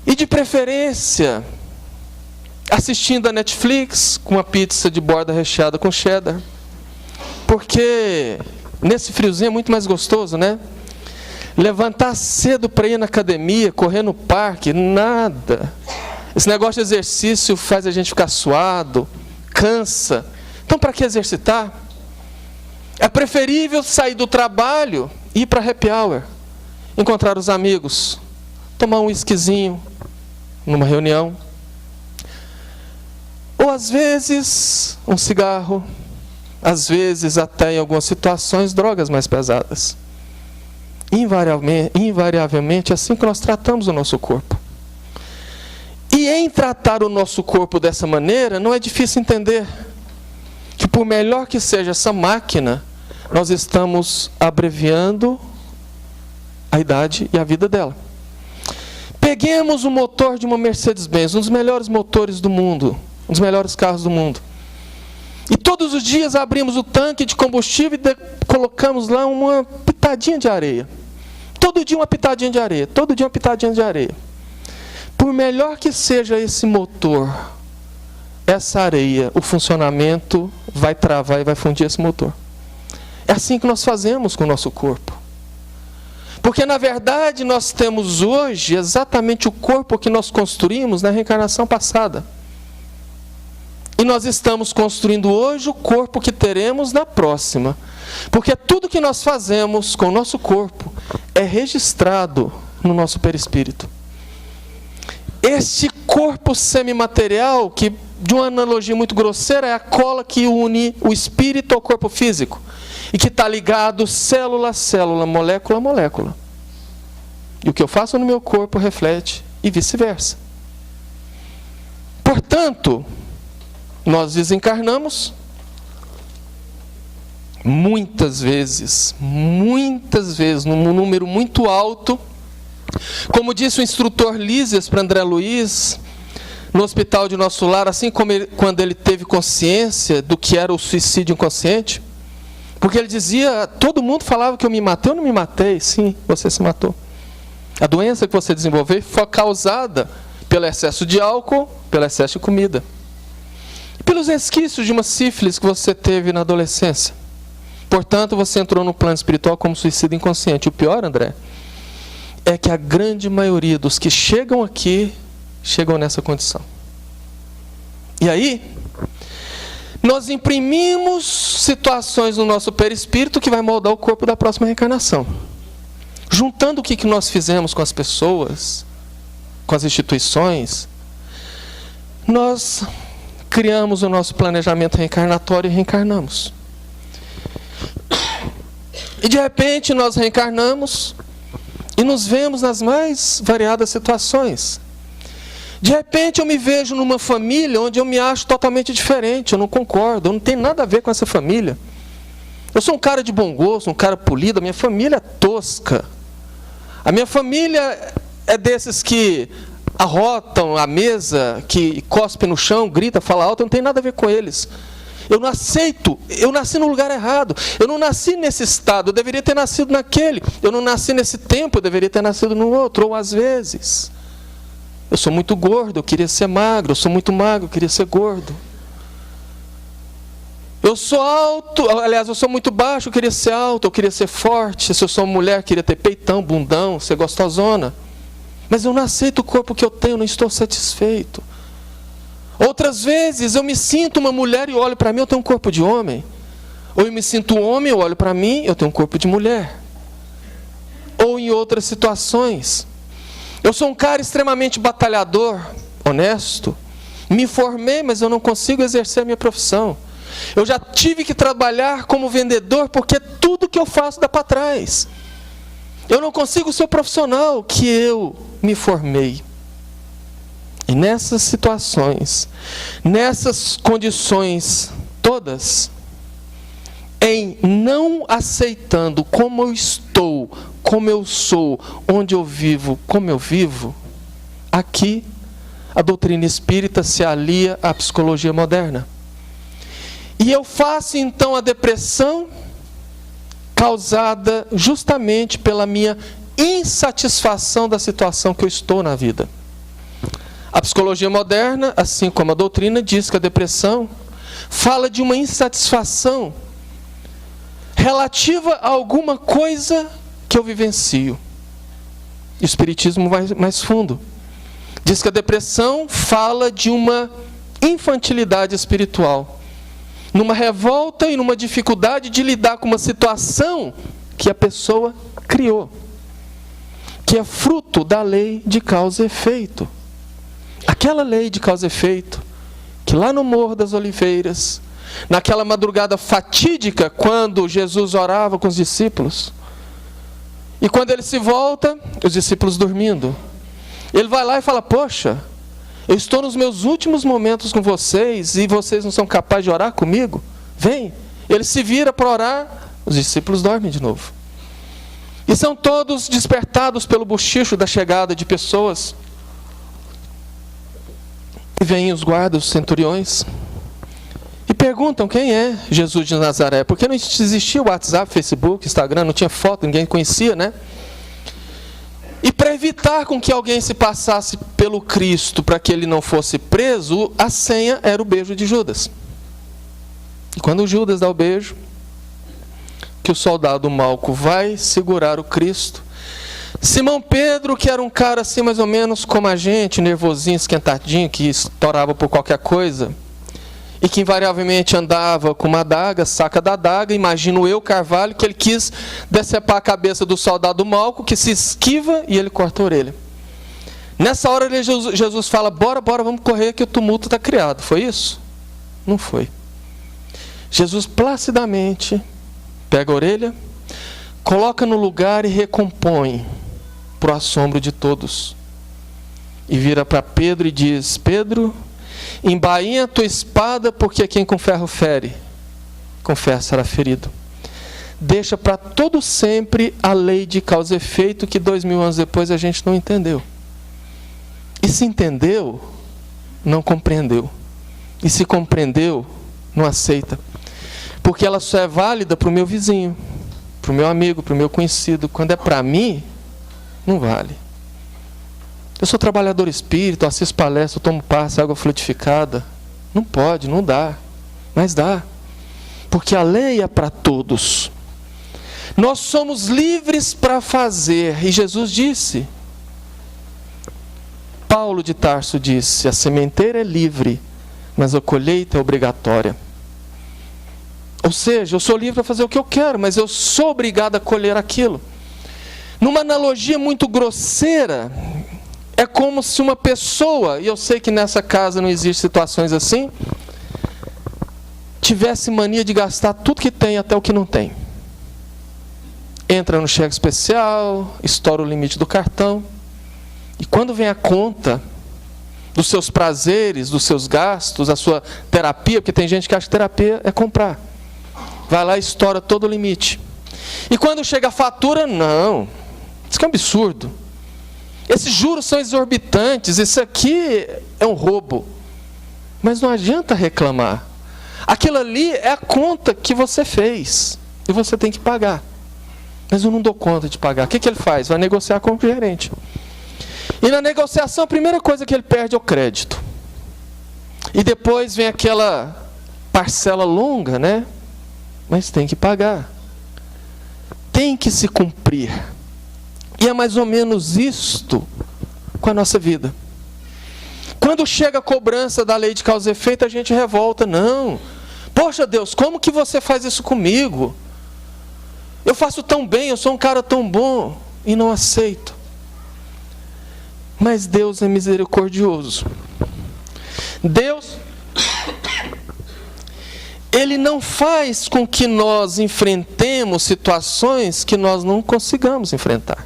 E de preferência, assistindo a Netflix, com uma pizza de borda recheada com cheddar. Porque nesse friozinho é muito mais gostoso, né? Levantar cedo para ir na academia, correr no parque, nada. Esse negócio de exercício faz a gente ficar suado, cansa. Então, para que exercitar? É preferível sair do trabalho e ir para happy hour, encontrar os amigos, tomar um whiskyzinho numa reunião, ou às vezes um cigarro, às vezes até em algumas situações drogas mais pesadas. Invariavelmente é assim que nós tratamos o nosso corpo. E em tratar o nosso corpo dessa maneira, não é difícil entender que por melhor que seja essa máquina, nós estamos abreviando a idade e a vida dela. Peguemos o motor de uma Mercedes-Benz, um dos melhores motores do mundo, um dos melhores carros do mundo. E todos os dias abrimos o tanque de combustível e colocamos lá uma pitadinha de areia. Todo dia uma pitadinha de areia, todo dia uma pitadinha de areia. Por melhor que seja esse motor, essa areia, o funcionamento vai travar e vai fundir esse motor. É assim que nós fazemos com o nosso corpo. Porque, na verdade, nós temos hoje exatamente o corpo que nós construímos na reencarnação passada. E nós estamos construindo hoje o corpo que teremos na próxima. Porque tudo que nós fazemos com o nosso corpo é registrado no nosso perispírito. Este corpo semimaterial, que de uma analogia muito grosseira, é a cola que une o espírito ao corpo físico. E que está ligado célula a célula, molécula a molécula. E o que eu faço no meu corpo reflete, e vice-versa. Portanto, nós desencarnamos muitas vezes, num número muito alto. Como disse o instrutor Lísias para André Luiz, no hospital de Nosso Lar, assim como quando ele teve consciência do que era o suicídio inconsciente, porque ele dizia, todo mundo falava que eu me matei, eu não me matei. Sim, você se matou. A doença que você desenvolveu foi causada pelo excesso de álcool, pelo excesso de comida. Pelos resquícios de uma sífilis que você teve na adolescência. Portanto, você entrou no plano espiritual como suicida inconsciente. O pior, André, é que a grande maioria dos que chegam aqui, chegam nessa condição. E aí, nós imprimimos situações no nosso perispírito que vai moldar o corpo da próxima reencarnação. Juntando o que nós fizemos com as pessoas, com as instituições, nós criamos o nosso planejamento reencarnatório e reencarnamos. E de repente nós reencarnamos e nos vemos nas mais variadas situações. De repente eu me vejo numa família onde eu me acho totalmente diferente, eu não concordo, eu não tenho nada a ver com essa família. Eu sou um cara de bom gosto, um cara polido, a minha família é tosca. A minha família é desses que arrotam a mesa, que cospem no chão, grita, fala alto, eu não tenho nada a ver com eles. Eu não aceito, eu nasci no lugar errado, eu não nasci nesse estado, eu deveria ter nascido naquele, eu não nasci nesse tempo, eu deveria ter nascido no outro, ou às vezes. Eu sou muito gordo, eu queria ser magro, eu sou muito magro, eu queria ser gordo. Eu sou alto, aliás, eu sou muito baixo, eu queria ser alto, eu queria ser forte. Se eu sou mulher, eu queria ter peitão, bundão, ser gostosona. Mas eu não aceito o corpo que eu tenho, não estou satisfeito. Outras vezes eu me sinto uma mulher e olho para mim, eu tenho um corpo de homem. Ou eu me sinto um homem, eu olho para mim, eu tenho um corpo de mulher. Ou em outras situações. Eu sou um cara extremamente batalhador, honesto. Me formei, mas eu não consigo exercer a minha profissão. Eu já tive que trabalhar como vendedor, porque tudo que eu faço dá para trás. Eu não consigo ser o profissional que eu me formei. E nessas situações, nessas condições todas, em não aceitando como eu estou, como eu sou, onde eu vivo, como eu vivo, aqui a doutrina espírita se alia à psicologia moderna. E eu faço então a depressão causada justamente pela minha insatisfação da situação que eu estou na vida. A psicologia moderna, assim como a doutrina, diz que a depressão fala de uma insatisfação relativa a alguma coisa que eu vivencio. O espiritismo vai mais fundo. Diz que a depressão fala de uma infantilidade espiritual, numa revolta e numa dificuldade de lidar com uma situação que a pessoa criou, que é fruto da lei de causa e efeito. Aquela lei de causa e efeito, que lá no Morro das Oliveiras, naquela madrugada fatídica, quando Jesus orava com os discípulos, e quando ele se volta, os discípulos dormindo, ele vai lá e fala, poxa, eu estou nos meus últimos momentos com vocês, e vocês não são capazes de orar comigo? Vem. Ele se vira para orar, os discípulos dormem de novo. E são todos despertados pelo bochicho da chegada de pessoas. E vêm os guardas, os centuriões, e perguntam quem é Jesus de Nazaré. Porque não existia o WhatsApp, Facebook, Instagram, não tinha foto, ninguém conhecia, né? E para evitar com que alguém se passasse pelo Cristo, para que ele não fosse preso, a senha era o beijo de Judas. E quando Judas dá o beijo, que o soldado Malco vai segurar o Cristo, Simão Pedro, que era um cara assim mais ou menos como a gente, nervosinho, esquentadinho, que estourava por qualquer coisa, e que invariavelmente andava com uma adaga, saca da adaga, imagino eu, Carvalho, que ele quis decepar a cabeça do soldado Malco, que se esquiva e ele corta a orelha. Nessa hora Jesus fala, bora, vamos correr que o tumulto está criado. Foi isso? Não foi. Jesus placidamente pega a orelha, coloca no lugar e recompõe para o assombro de todos. E vira para Pedro e diz, Pedro, embainha a tua espada, porque quem com ferro fere, com ferro será ferido. Deixa para todo sempre a lei de causa e efeito que 2000 anos depois a gente não entendeu. E se entendeu, não compreendeu. E se compreendeu, não aceita. Porque ela só é válida para o meu vizinho, para o meu amigo, para o meu conhecido. Quando é para mim, não vale. Eu sou trabalhador espírita, assisto palestra, eu tomo passe, água fluidificada. Não pode, não dá. Mas dá. Porque a lei é para todos. Nós somos livres para fazer. E Jesus disse, Paulo de Tarso disse, a sementeira é livre, mas a colheita é obrigatória. Ou seja, eu sou livre para fazer o que eu quero, mas eu sou obrigado a colher aquilo. Numa analogia muito grosseira, é como se uma pessoa, e eu sei que nessa casa não existem situações assim, tivesse mania de gastar tudo que tem até o que não tem. Entra no cheque especial, estoura o limite do cartão, e quando vem a conta dos seus prazeres, dos seus gastos, a sua terapia, porque tem gente que acha que terapia é comprar. Vai lá e estoura todo o limite. E quando chega a fatura, não. Isso que é um absurdo. Esses juros são exorbitantes, isso aqui é um roubo. Mas não adianta reclamar. Aquilo ali é a conta que você fez. E você tem que pagar. Mas eu não dou conta de pagar. O que ele faz? Vai negociar com o gerente. E na negociação, a primeira coisa que ele perde é o crédito. E depois vem aquela parcela longa, né? Mas tem que pagar. Tem que se cumprir. E é mais ou menos isto com a nossa vida. Quando chega a cobrança da lei de causa e efeito, a gente revolta. Não. Poxa Deus, como que você faz isso comigo? Eu faço tão bem, eu sou um cara tão bom. E não aceito. Mas Deus é misericordioso. Deus, Ele não faz com que nós enfrentemos situações que nós não consigamos enfrentar.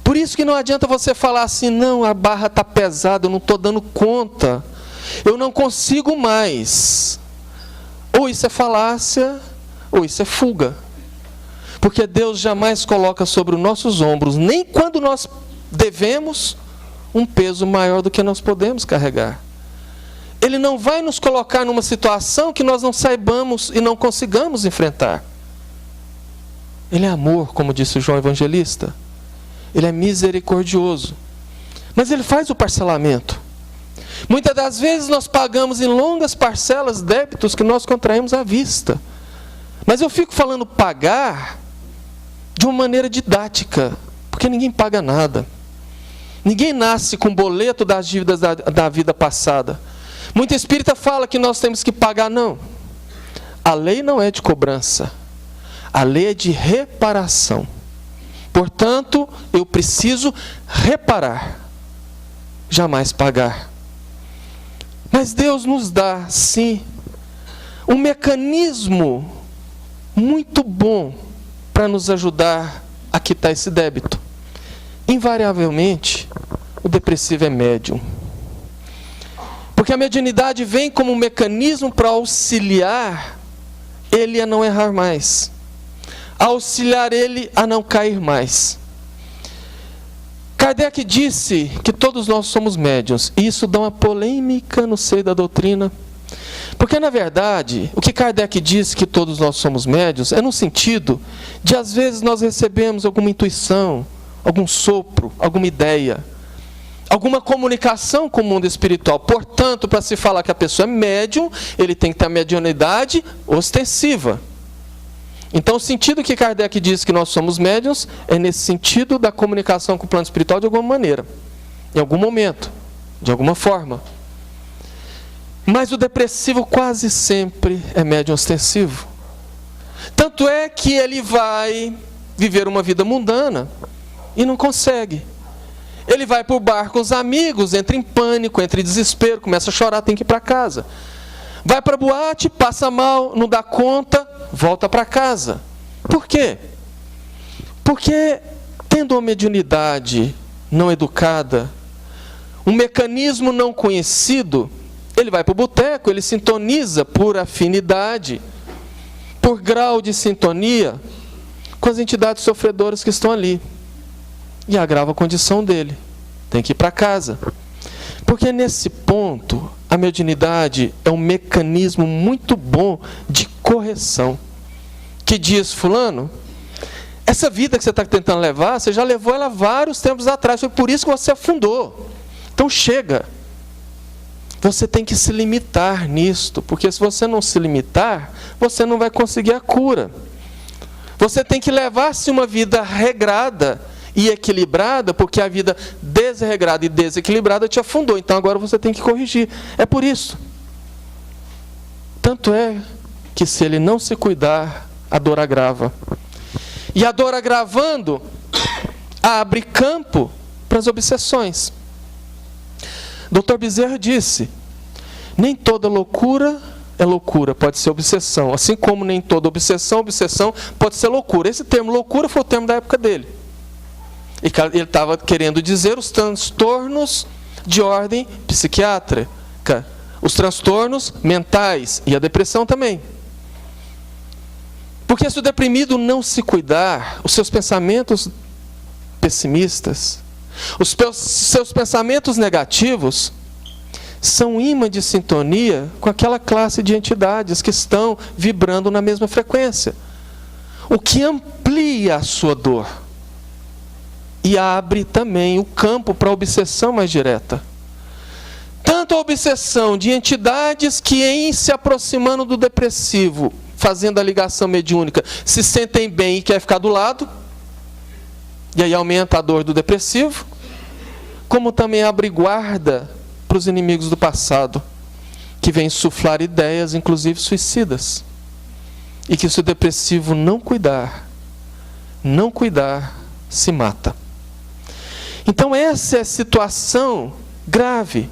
Por isso que não adianta você falar assim, não, a barra está pesada, eu não estou dando conta, eu não consigo mais. Ou isso é falácia, ou isso é fuga. Porque Deus jamais coloca sobre os nossos ombros, nem quando nós devemos, um peso maior do que nós podemos carregar. Ele não vai nos colocar numa situação que nós não saibamos e não consigamos enfrentar. Ele é amor, como disse o João Evangelista. Ele é misericordioso. Mas ele faz o parcelamento. Muitas das vezes nós pagamos em longas parcelas débitos que nós contraímos à vista. Mas eu fico falando pagar de uma maneira didática, porque ninguém paga nada. Ninguém nasce com boleto das dívidas da vida passada. Muito espírita fala que nós temos que pagar, não. A lei não é de cobrança. A lei é de reparação. Portanto, eu preciso reparar, jamais pagar. Mas Deus nos dá, sim, um mecanismo muito bom para nos ajudar a quitar esse débito. Invariavelmente, o depressivo é médium. Porque a mediunidade vem como um mecanismo para auxiliar ele a não errar mais. Auxiliar ele a não cair mais. Kardec disse que todos nós somos médiuns. E isso dá uma polêmica no seio da doutrina. Porque, na verdade, o que Kardec disse que todos nós somos médiuns é no sentido de, às vezes, nós recebemos alguma intuição, algum sopro, alguma ideia, alguma comunicação com o mundo espiritual. Portanto, para se falar que a pessoa é médium, ele tem que ter a mediunidade ostensiva. Então, o sentido que Kardec diz que nós somos médiuns é nesse sentido da comunicação com o plano espiritual de alguma maneira, em algum momento, de alguma forma. Mas o depressivo quase sempre é médium ostensivo. Tanto é que ele vai viver uma vida mundana e não consegue. Ele vai para o bar com os amigos, entra em pânico, entra em desespero, começa a chorar, tem que ir para casa. Vai para a boate, passa mal, não dá conta, volta para casa. Por quê? Porque, tendo uma mediunidade não educada, um mecanismo não conhecido, ele vai para o boteco, ele sintoniza por afinidade, por grau de sintonia, com as entidades sofredoras que estão ali. E agrava a condição dele. Tem que ir para casa. Porque nesse ponto, a mediunidade é um mecanismo muito bom de correção. Que diz, fulano, essa vida que você está tentando levar, você já levou ela vários tempos atrás, foi por isso que você afundou. Então chega. Você tem que se limitar nisto, porque se você não se limitar, você não vai conseguir a cura. Você tem que levar-se uma vida regrada e equilibrada, porque a vida desregrada e desequilibrada te afundou. Então agora você tem que corrigir. É por isso. Tanto é que se ele não se cuidar, a dor agrava. E a dor agravando, abre campo para as obsessões. Dr. Bezerra disse, nem toda loucura é loucura, pode ser obsessão. Assim como nem toda obsessão pode ser loucura. Esse termo loucura foi o termo da época dele. Ele estava querendo dizer os transtornos de ordem psiquiátrica, os transtornos mentais e a depressão também. Porque se o deprimido não se cuidar, os seus pensamentos pessimistas, os seus pensamentos negativos, são imã de sintonia com aquela classe de entidades que estão vibrando na mesma frequência, o que amplia a sua dor. E abre também o campo para a obsessão mais direta. Tanto a obsessão de entidades que, em se aproximando do depressivo, fazendo a ligação mediúnica, se sentem bem e querem ficar do lado, e aí aumenta a dor do depressivo, como também abre guarda para os inimigos do passado, que vêm insuflar ideias, inclusive suicidas. E que se o depressivo não cuidar, se mata. Então essa é a situação grave.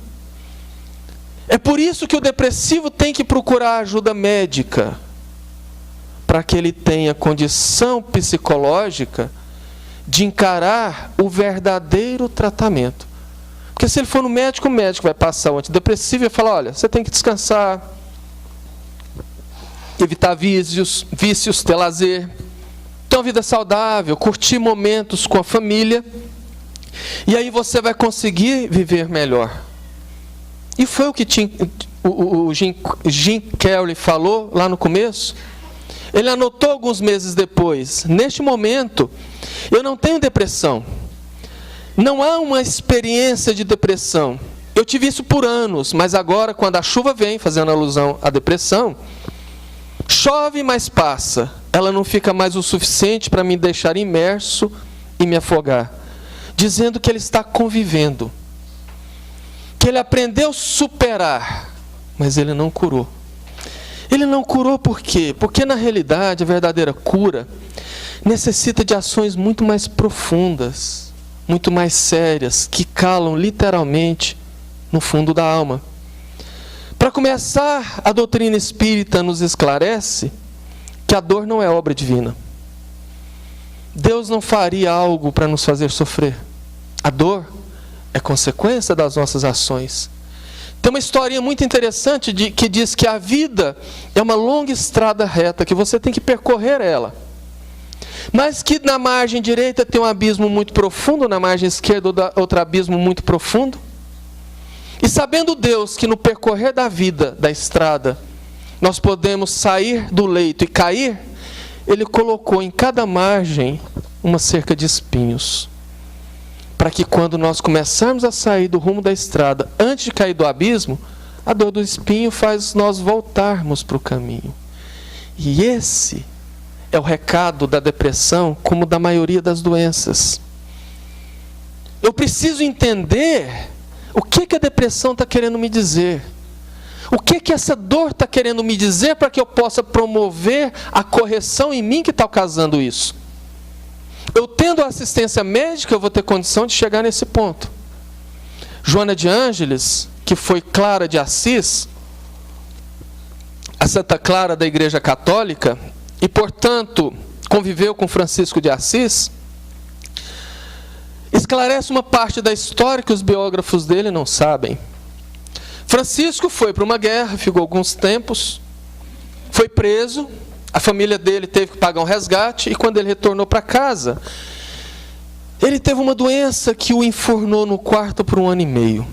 É por isso que o depressivo tem que procurar ajuda médica, para que ele tenha condição psicológica de encarar o verdadeiro tratamento. Porque se ele for no médico, o médico vai passar o antidepressivo e vai falar, olha, você tem que descansar, evitar vícios, ter lazer, ter uma vida saudável, curtir momentos com a família, e aí você vai conseguir viver melhor. E foi o que o Jim Carrey falou lá no começo. Ele anotou alguns meses depois, neste momento, eu não tenho depressão. Não há uma experiência de depressão. Eu tive isso por anos, mas agora, quando a chuva vem, fazendo alusão à depressão, chove, mas passa. Ela não fica mais o suficiente para me deixar imerso e me afogar. Dizendo que ele está convivendo. Que ele aprendeu a superar, mas ele não curou. Ele não curou por quê? Porque, na realidade, a verdadeira cura necessita de ações muito mais profundas, muito mais sérias, que calam literalmente no fundo da alma. Para começar, a doutrina espírita nos esclarece que a dor não é obra divina. Deus não faria algo para nos fazer sofrer. A dor é consequência das nossas ações. Tem uma historinha muito interessante que diz que a vida é uma longa estrada reta, que você tem que percorrer ela. Mas que na margem direita tem um abismo muito profundo, na margem esquerda outro abismo muito profundo. E sabendo Deus que no percorrer da vida, da estrada, nós podemos sair do leito e cair, Ele colocou em cada margem uma cerca de espinhos. Para que quando nós começarmos a sair do rumo da estrada, antes de cair do abismo, a dor do espinho faz nós voltarmos para o caminho. E esse é o recado da depressão, como da maioria das doenças. Eu preciso entender o que a depressão está querendo me dizer. O que essa dor está querendo me dizer para que eu possa promover a correção em mim que está causando isso. Eu tendo assistência médica, eu vou ter condição de chegar nesse ponto. Joana de Ângeles, que foi Clara de Assis, a Santa Clara da Igreja Católica, e, portanto, conviveu com Francisco de Assis, esclarece uma parte da história que os biógrafos dele não sabem. Francisco foi para uma guerra, ficou alguns tempos, foi preso, a família dele teve que pagar um resgate, e quando ele retornou para casa, ele teve uma doença que o enfurnou no quarto por 1 ano e meio.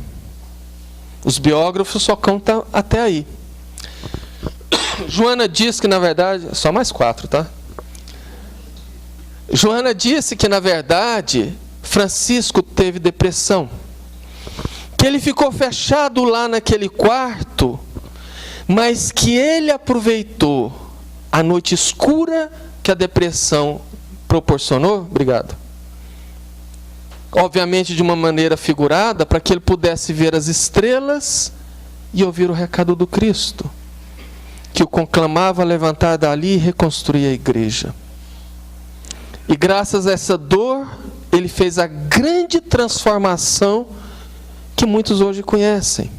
Os biógrafos só contam até aí. Joana diz que, na verdade... Só mais 4, tá? Joana disse que, na verdade, Francisco teve depressão. Que ele ficou fechado lá naquele quarto, mas que ele aproveitou a noite escura que a depressão proporcionou. Obrigado. Obviamente de uma maneira figurada, para que ele pudesse ver as estrelas e ouvir o recado do Cristo, que o conclamava a levantar dali e reconstruir a igreja. E graças a essa dor, ele fez a grande transformação que muitos hoje conhecem.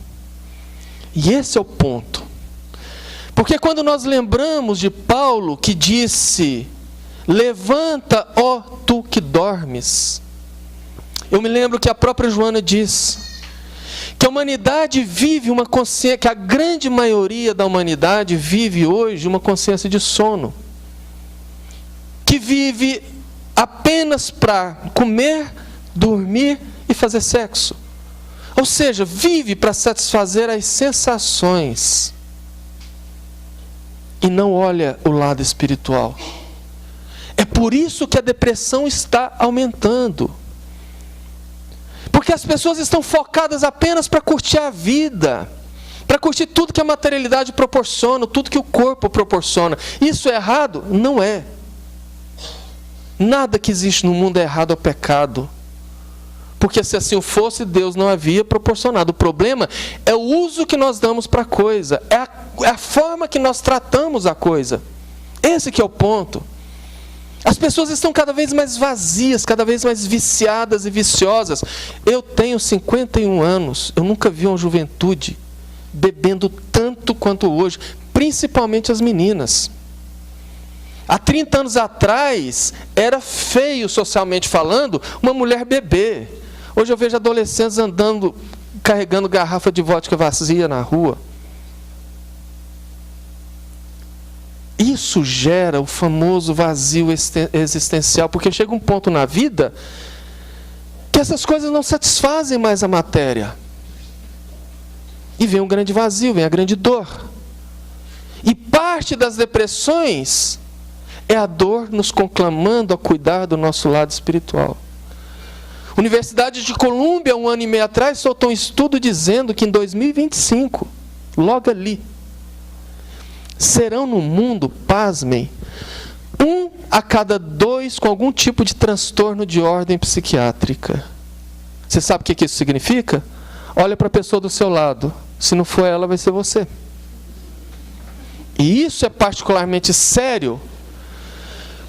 E esse é o ponto. Porque quando nós lembramos de Paulo, que disse: levanta, ó tu que dormes. Eu me lembro que a própria Joana diz que a humanidade vive uma consciência, que a grande maioria da humanidade vive hoje uma consciência de sono. Que vive apenas para comer, dormir e fazer sexo. Ou seja, vive para satisfazer as sensações e não olha o lado espiritual. É por isso que a depressão está aumentando. Porque as pessoas estão focadas apenas para curtir a vida, para curtir tudo que a materialidade proporciona, tudo que o corpo proporciona. Isso é errado? Não é. Nada que existe no mundo é errado ou pecado. Porque se assim fosse, Deus não havia proporcionado. O problema é o uso que nós damos para a coisa, é a forma que nós tratamos a coisa. Esse que é o ponto. As pessoas estão cada vez mais vazias, cada vez mais viciadas e viciosas. Eu tenho 51 anos, eu nunca vi uma juventude bebendo tanto quanto hoje, principalmente as meninas. Há 30 anos atrás, era feio, socialmente falando, uma mulher beber. Hoje eu vejo adolescentes andando, carregando garrafa de vodka vazia na rua. Isso gera o famoso vazio existencial, porque chega um ponto na vida que essas coisas não satisfazem mais a matéria. E vem um grande vazio, vem a grande dor. E parte das depressões é a dor nos conclamando a cuidar do nosso lado espiritual. Universidade de Colômbia, 1 ano e meio atrás, soltou um estudo dizendo que em 2025, logo ali, serão no mundo, pasmem, 1 a cada 2 com algum tipo de transtorno de ordem psiquiátrica. Você sabe o que isso significa? Olha para a pessoa do seu lado. Se não for ela, vai ser você. E isso é particularmente sério,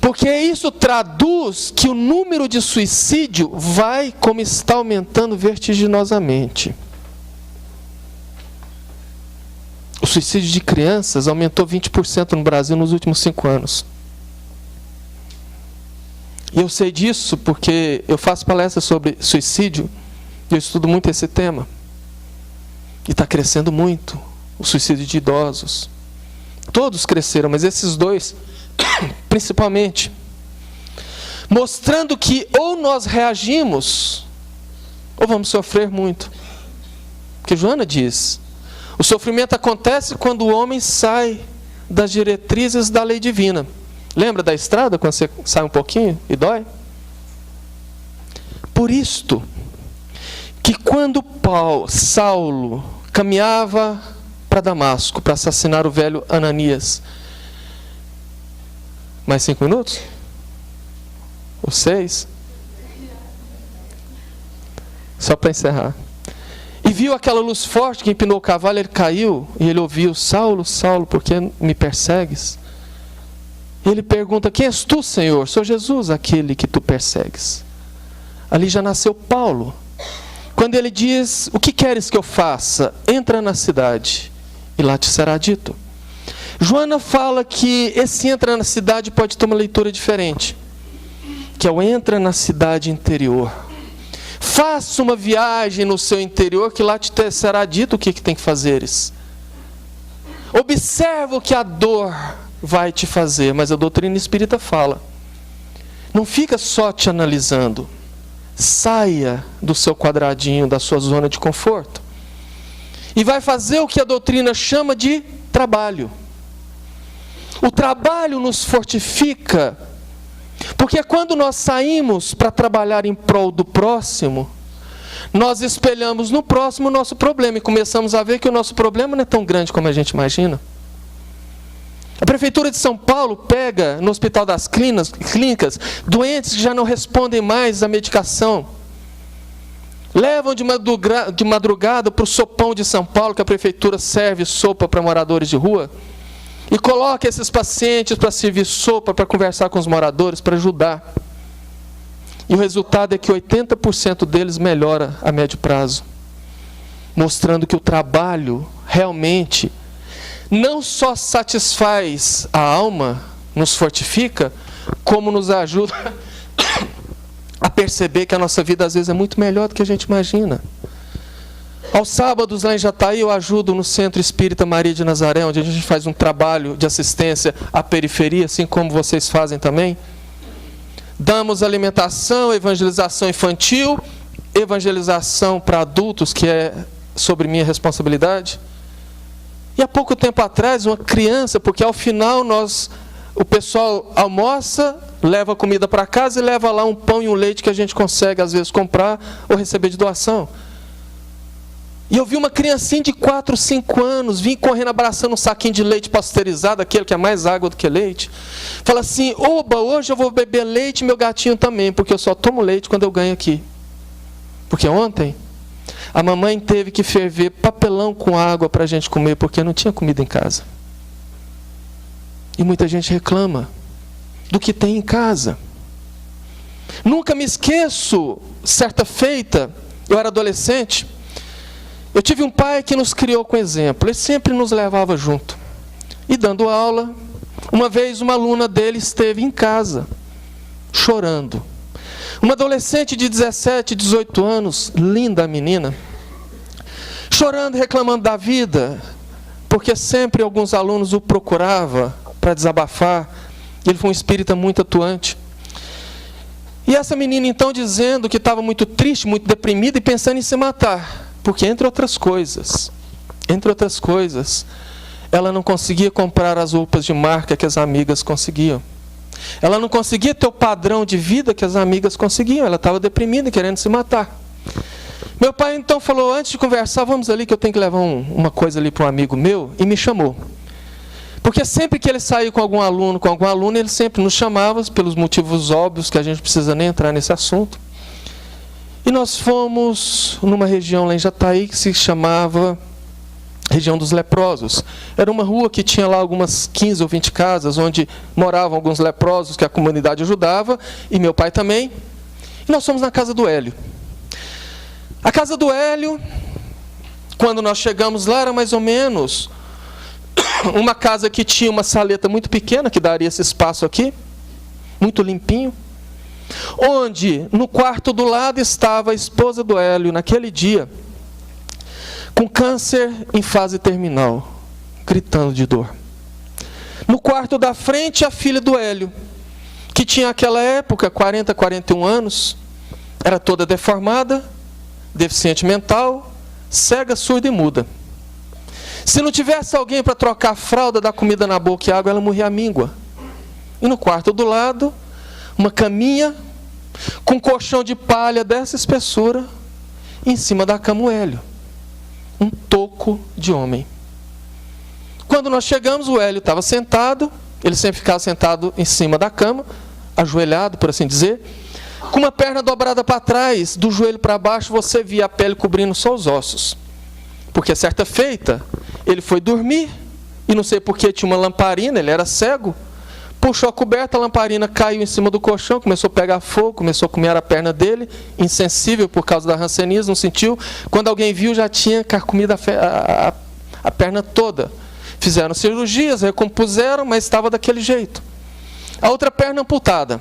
porque isso traduz que o número de suicídio vai, como está aumentando vertiginosamente. O suicídio de crianças aumentou 20% no Brasil nos últimos 5 anos. E eu sei disso porque eu faço palestras sobre suicídio e eu estudo muito esse tema. E está crescendo muito o suicídio de idosos. Todos cresceram, mas esses dois, principalmente. Mostrando que ou nós reagimos, ou vamos sofrer muito. Porque Joana diz: o sofrimento acontece quando o homem sai das diretrizes da lei divina. Lembra da estrada, quando você sai um pouquinho e dói? Por isto, que quando Saulo caminhava para Damasco, para assassinar o velho Ananias, Mais 5 minutos? Ou 6? Só para encerrar. E viu aquela luz forte que empinou o cavalo, ele caiu, e ele ouviu: Saulo, Saulo, por que me persegues? E ele pergunta: quem és tu, Senhor? Sou Jesus, aquele que tu persegues. Ali já nasceu Paulo. Quando ele diz: o que queres que eu faça? Entra na cidade, e lá te será dito. Joana fala que esse entra na cidade pode ter uma leitura diferente, que é o entra na cidade interior. Faça uma viagem no seu interior, que lá te será dito o que tem que fazeres. Observa o que a dor vai te fazer, mas a doutrina espírita fala: não fica só te analisando. Saia do seu quadradinho, da sua zona de conforto, e vai fazer o que a doutrina chama de trabalho. O trabalho nos fortifica, porque quando nós saímos para trabalhar em prol do próximo, nós espelhamos no próximo o nosso problema e começamos a ver que o nosso problema não é tão grande como a gente imagina. A Prefeitura de São Paulo pega no Hospital das Clínicas doentes que já não respondem mais à medicação. Levam de madrugada para o sopão de São Paulo, que a Prefeitura serve sopa para moradores de rua, e coloca esses pacientes para servir sopa, para conversar com os moradores, para ajudar. E o resultado é que 80% deles melhora a médio prazo, mostrando que o trabalho realmente não só satisfaz a alma, nos fortifica, como nos ajuda a perceber que a nossa vida às vezes é muito melhor do que a gente imagina. Aos sábados lá em Jataí eu ajudo no Centro Espírita Maria de Nazaré, onde a gente faz um trabalho de assistência à periferia, assim como vocês fazem também. Damos alimentação, evangelização infantil, evangelização para adultos, que é sobre minha responsabilidade. E há pouco tempo atrás, uma criança, porque ao final o pessoal almoça, leva comida para casa e leva lá um pão e um leite que a gente consegue às vezes comprar ou receber de doação. E eu vi uma criancinha de 4, 5 anos, vim correndo abraçando um saquinho de leite pasteurizado, aquele que é mais água do que leite. Fala assim: oba, hoje eu vou beber leite e meu gatinho também, porque eu só tomo leite quando eu ganho aqui. Porque ontem a mamãe teve que ferver papelão com água para a gente comer, porque não tinha comida em casa. E muita gente reclama do que tem em casa. Nunca me esqueço, certa feita, eu era adolescente, eu tive um pai que nos criou com exemplo. Ele sempre nos levava junto. E dando aula, uma vez uma aluna dele esteve em casa, chorando. Uma adolescente de 17, 18 anos, linda menina, chorando e reclamando da vida, porque sempre alguns alunos o procuravam para desabafar. Ele foi um espírita muito atuante. E essa menina então dizendo que estava muito triste, muito deprimida e pensando em se matar. Porque, entre outras coisas, ela não conseguia comprar as roupas de marca que as amigas conseguiam. Ela não conseguia ter o padrão de vida que as amigas conseguiam. Ela estava deprimida e querendo se matar. Meu pai então falou: antes de conversar, vamos ali que eu tenho que levar uma coisa ali para um amigo meu. E me chamou. Porque sempre que ele saía com algum aluno, ele sempre nos chamava, pelos motivos óbvios que a gente não precisa nem entrar nesse assunto. E nós fomos numa região lá em Jataí que se chamava Região dos Leprosos. Era uma rua que tinha lá algumas 15 ou 20 casas, onde moravam alguns leprosos que a comunidade ajudava, e meu pai também. E nós fomos na casa do Hélio. A casa do Hélio, quando nós chegamos lá, era mais ou menos uma casa que tinha uma saleta muito pequena, que daria esse espaço aqui, muito limpinho. Onde, no quarto do lado, estava a esposa do Hélio, naquele dia, com câncer em fase terminal, gritando de dor. No quarto da frente, a filha do Hélio, que tinha naquela época 40, 41 anos, era toda deformada, deficiente mental, cega, surda e muda. Se não tivesse alguém para trocar a fralda, dar comida na boca e água, ela morria à míngua. E no quarto do lado, uma caminha com um colchão de palha dessa espessura, em cima da cama o Hélio. Um toco de homem. Quando nós chegamos, o Hélio estava sentado, Ele sempre ficava sentado em cima da cama, ajoelhado, por assim dizer, com uma perna dobrada para trás, do joelho para baixo, você via a pele cobrindo só os ossos. Porque certa feita, ele foi dormir, e não sei por que tinha uma lamparina, ele era cego, puxou a coberta, a lamparina caiu em cima do colchão, começou a pegar fogo, começou a comer a perna dele, insensível por causa da hanseníase, não sentiu. Quando alguém viu, já tinha carcomido a perna toda. Fizeram cirurgias, recompuseram, mas estava daquele jeito. A outra perna amputada.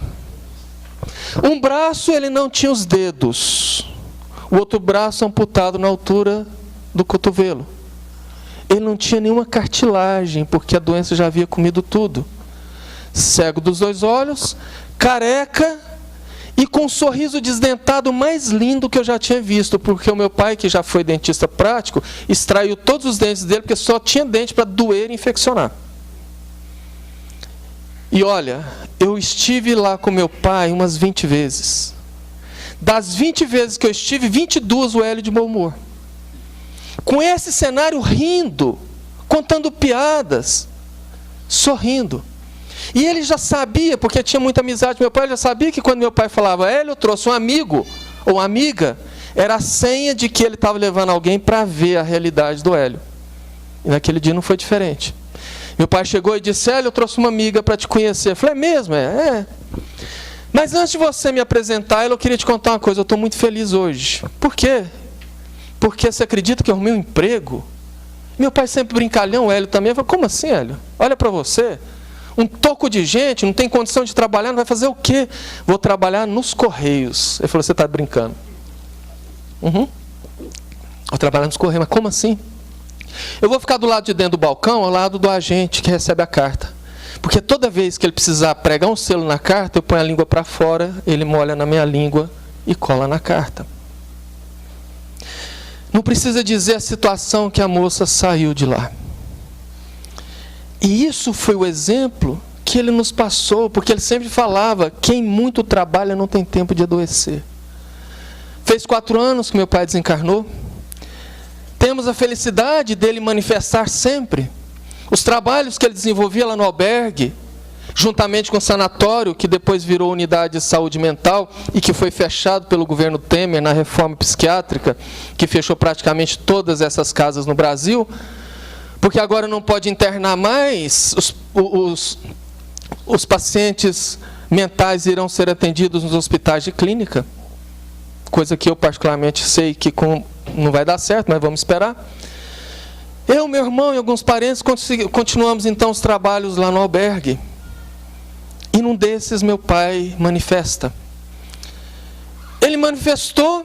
Um braço, ele não tinha os dedos. O outro braço amputado na altura do cotovelo. Ele não tinha nenhuma cartilagem, porque a doença já havia comido tudo. Cego dos 2 olhos, careca e com um sorriso desdentado mais lindo que eu já tinha visto, porque o meu pai, que já foi dentista prático, extraiu todos os dentes dele, porque só tinha dente para doer e infeccionar. E olha, eu estive lá com meu pai umas 20 vezes. Das 20 vezes que eu estive, 22 o Hélio de bom humor. Com esse cenário rindo, contando piadas, sorrindo. E ele já sabia, porque tinha muita amizade com meu pai, ele já sabia que quando meu pai falava, Hélio, eu trouxe um amigo ou amiga, era a senha de que ele estava levando alguém para ver a realidade do Hélio. E naquele dia não foi diferente. Meu pai chegou e disse, Hélio, eu trouxe uma amiga para te conhecer. Eu falei, é mesmo? É. Mas antes de você me apresentar, eu queria te contar uma coisa, eu estou muito feliz hoje. Por quê? Porque você acredita que eu arrumei um emprego? Meu pai sempre brincalhão, o Hélio também. Eu falei, como assim, Hélio? Olha para você. Um toco de gente, não tem condição de trabalhar, não vai fazer o quê? Vou trabalhar nos Correios. Ele falou, você está brincando? Vou trabalhar nos Correios, mas como assim? Eu vou ficar do lado de dentro do balcão, ao lado do agente que recebe a carta. Porque toda vez que ele precisar pregar um selo na carta, eu ponho a língua para fora, ele molha na minha língua e cola na carta. Não precisa dizer a situação que a moça saiu de lá. E isso foi o exemplo que ele nos passou, porque ele sempre falava, quem muito trabalha não tem tempo de adoecer. Fez 4 anos que meu pai desencarnou. Temos a felicidade dele manifestar sempre os trabalhos que ele desenvolvia lá no albergue, juntamente com o sanatório, que depois virou unidade de saúde mental e que foi fechado pelo governo Temer na reforma psiquiátrica, que fechou praticamente todas essas casas no Brasil, porque agora não pode internar mais, os pacientes mentais irão ser atendidos nos hospitais de clínica, coisa que eu particularmente sei que não vai dar certo, mas vamos esperar. Eu, meu irmão e alguns parentes continuamos então os trabalhos lá no albergue. E num desses meu pai manifesta. Ele manifestou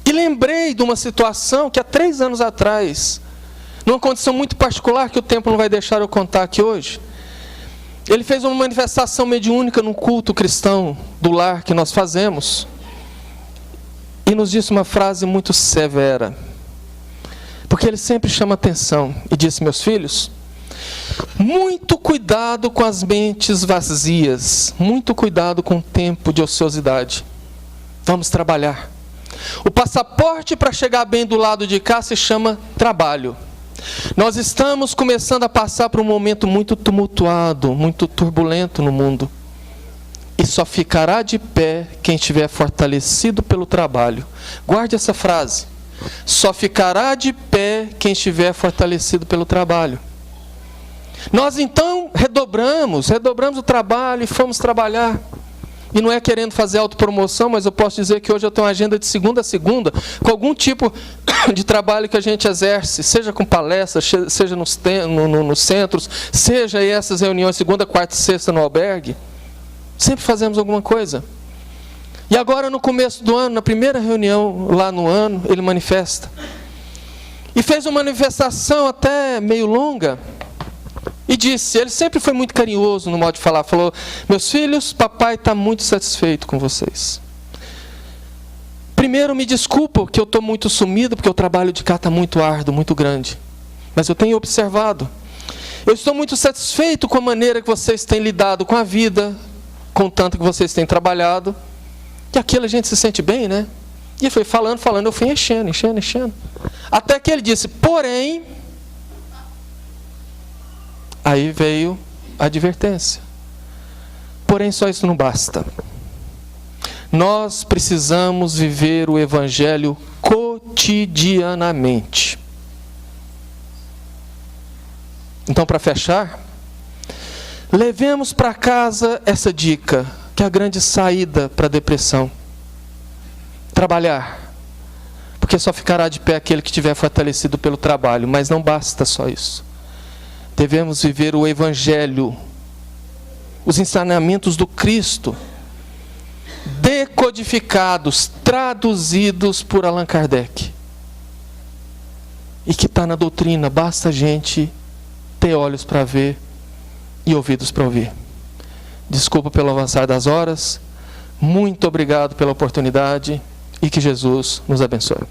e lembrei de uma situação que há 3 anos atrás, numa condição muito particular que o tempo não vai deixar eu contar aqui hoje, ele fez uma manifestação mediúnica num culto cristão do lar que nós fazemos e nos disse uma frase muito severa, porque ele sempre chama atenção e disse, meus filhos, muito cuidado com as mentes vazias, muito cuidado com o tempo de ociosidade. Vamos trabalhar. O passaporte para chegar bem do lado de cá se chama trabalho. Nós estamos começando a passar por um momento muito tumultuado, muito turbulento no mundo. E só ficará de pé quem estiver fortalecido pelo trabalho. Guarde essa frase. Só ficará de pé quem estiver fortalecido pelo trabalho. Nós então redobramos o trabalho e fomos trabalhar. E não é querendo fazer autopromoção, mas eu posso dizer que hoje eu tenho uma agenda de segunda a segunda, com algum tipo de trabalho que a gente exerce, seja com palestras, seja nos centros, seja essas reuniões segunda, quarta e sexta no albergue. Sempre fazemos alguma coisa. E agora no começo do ano, na primeira reunião lá no ano, ele manifesta. E fez uma manifestação até meio longa. E disse, ele sempre foi muito carinhoso no modo de falar, falou, meus filhos, papai está muito satisfeito com vocês. Primeiro me desculpo que eu estou muito sumido, porque o trabalho de cá está muito árduo, muito grande. Mas eu tenho observado. Eu estou muito satisfeito com a maneira que vocês têm lidado com a vida, com o tanto que vocês têm trabalhado. E aquilo a gente se sente bem, né? E ele foi falando, eu fui enchendo. Até que ele disse, porém... Aí veio advertência. Porém, só isso não basta. Nós precisamos viver o Evangelho cotidianamente. Então, para fechar, levemos para casa essa dica, que é a grande saída para a depressão. Trabalhar. Porque só ficará de pé aquele que estiver fortalecido pelo trabalho, mas não basta só isso. Devemos viver o Evangelho, os ensinamentos do Cristo, decodificados, traduzidos por Allan Kardec. E que está na doutrina, basta a gente ter olhos para ver e ouvidos para ouvir. Desculpa pelo avançar das horas, muito obrigado pela oportunidade e que Jesus nos abençoe.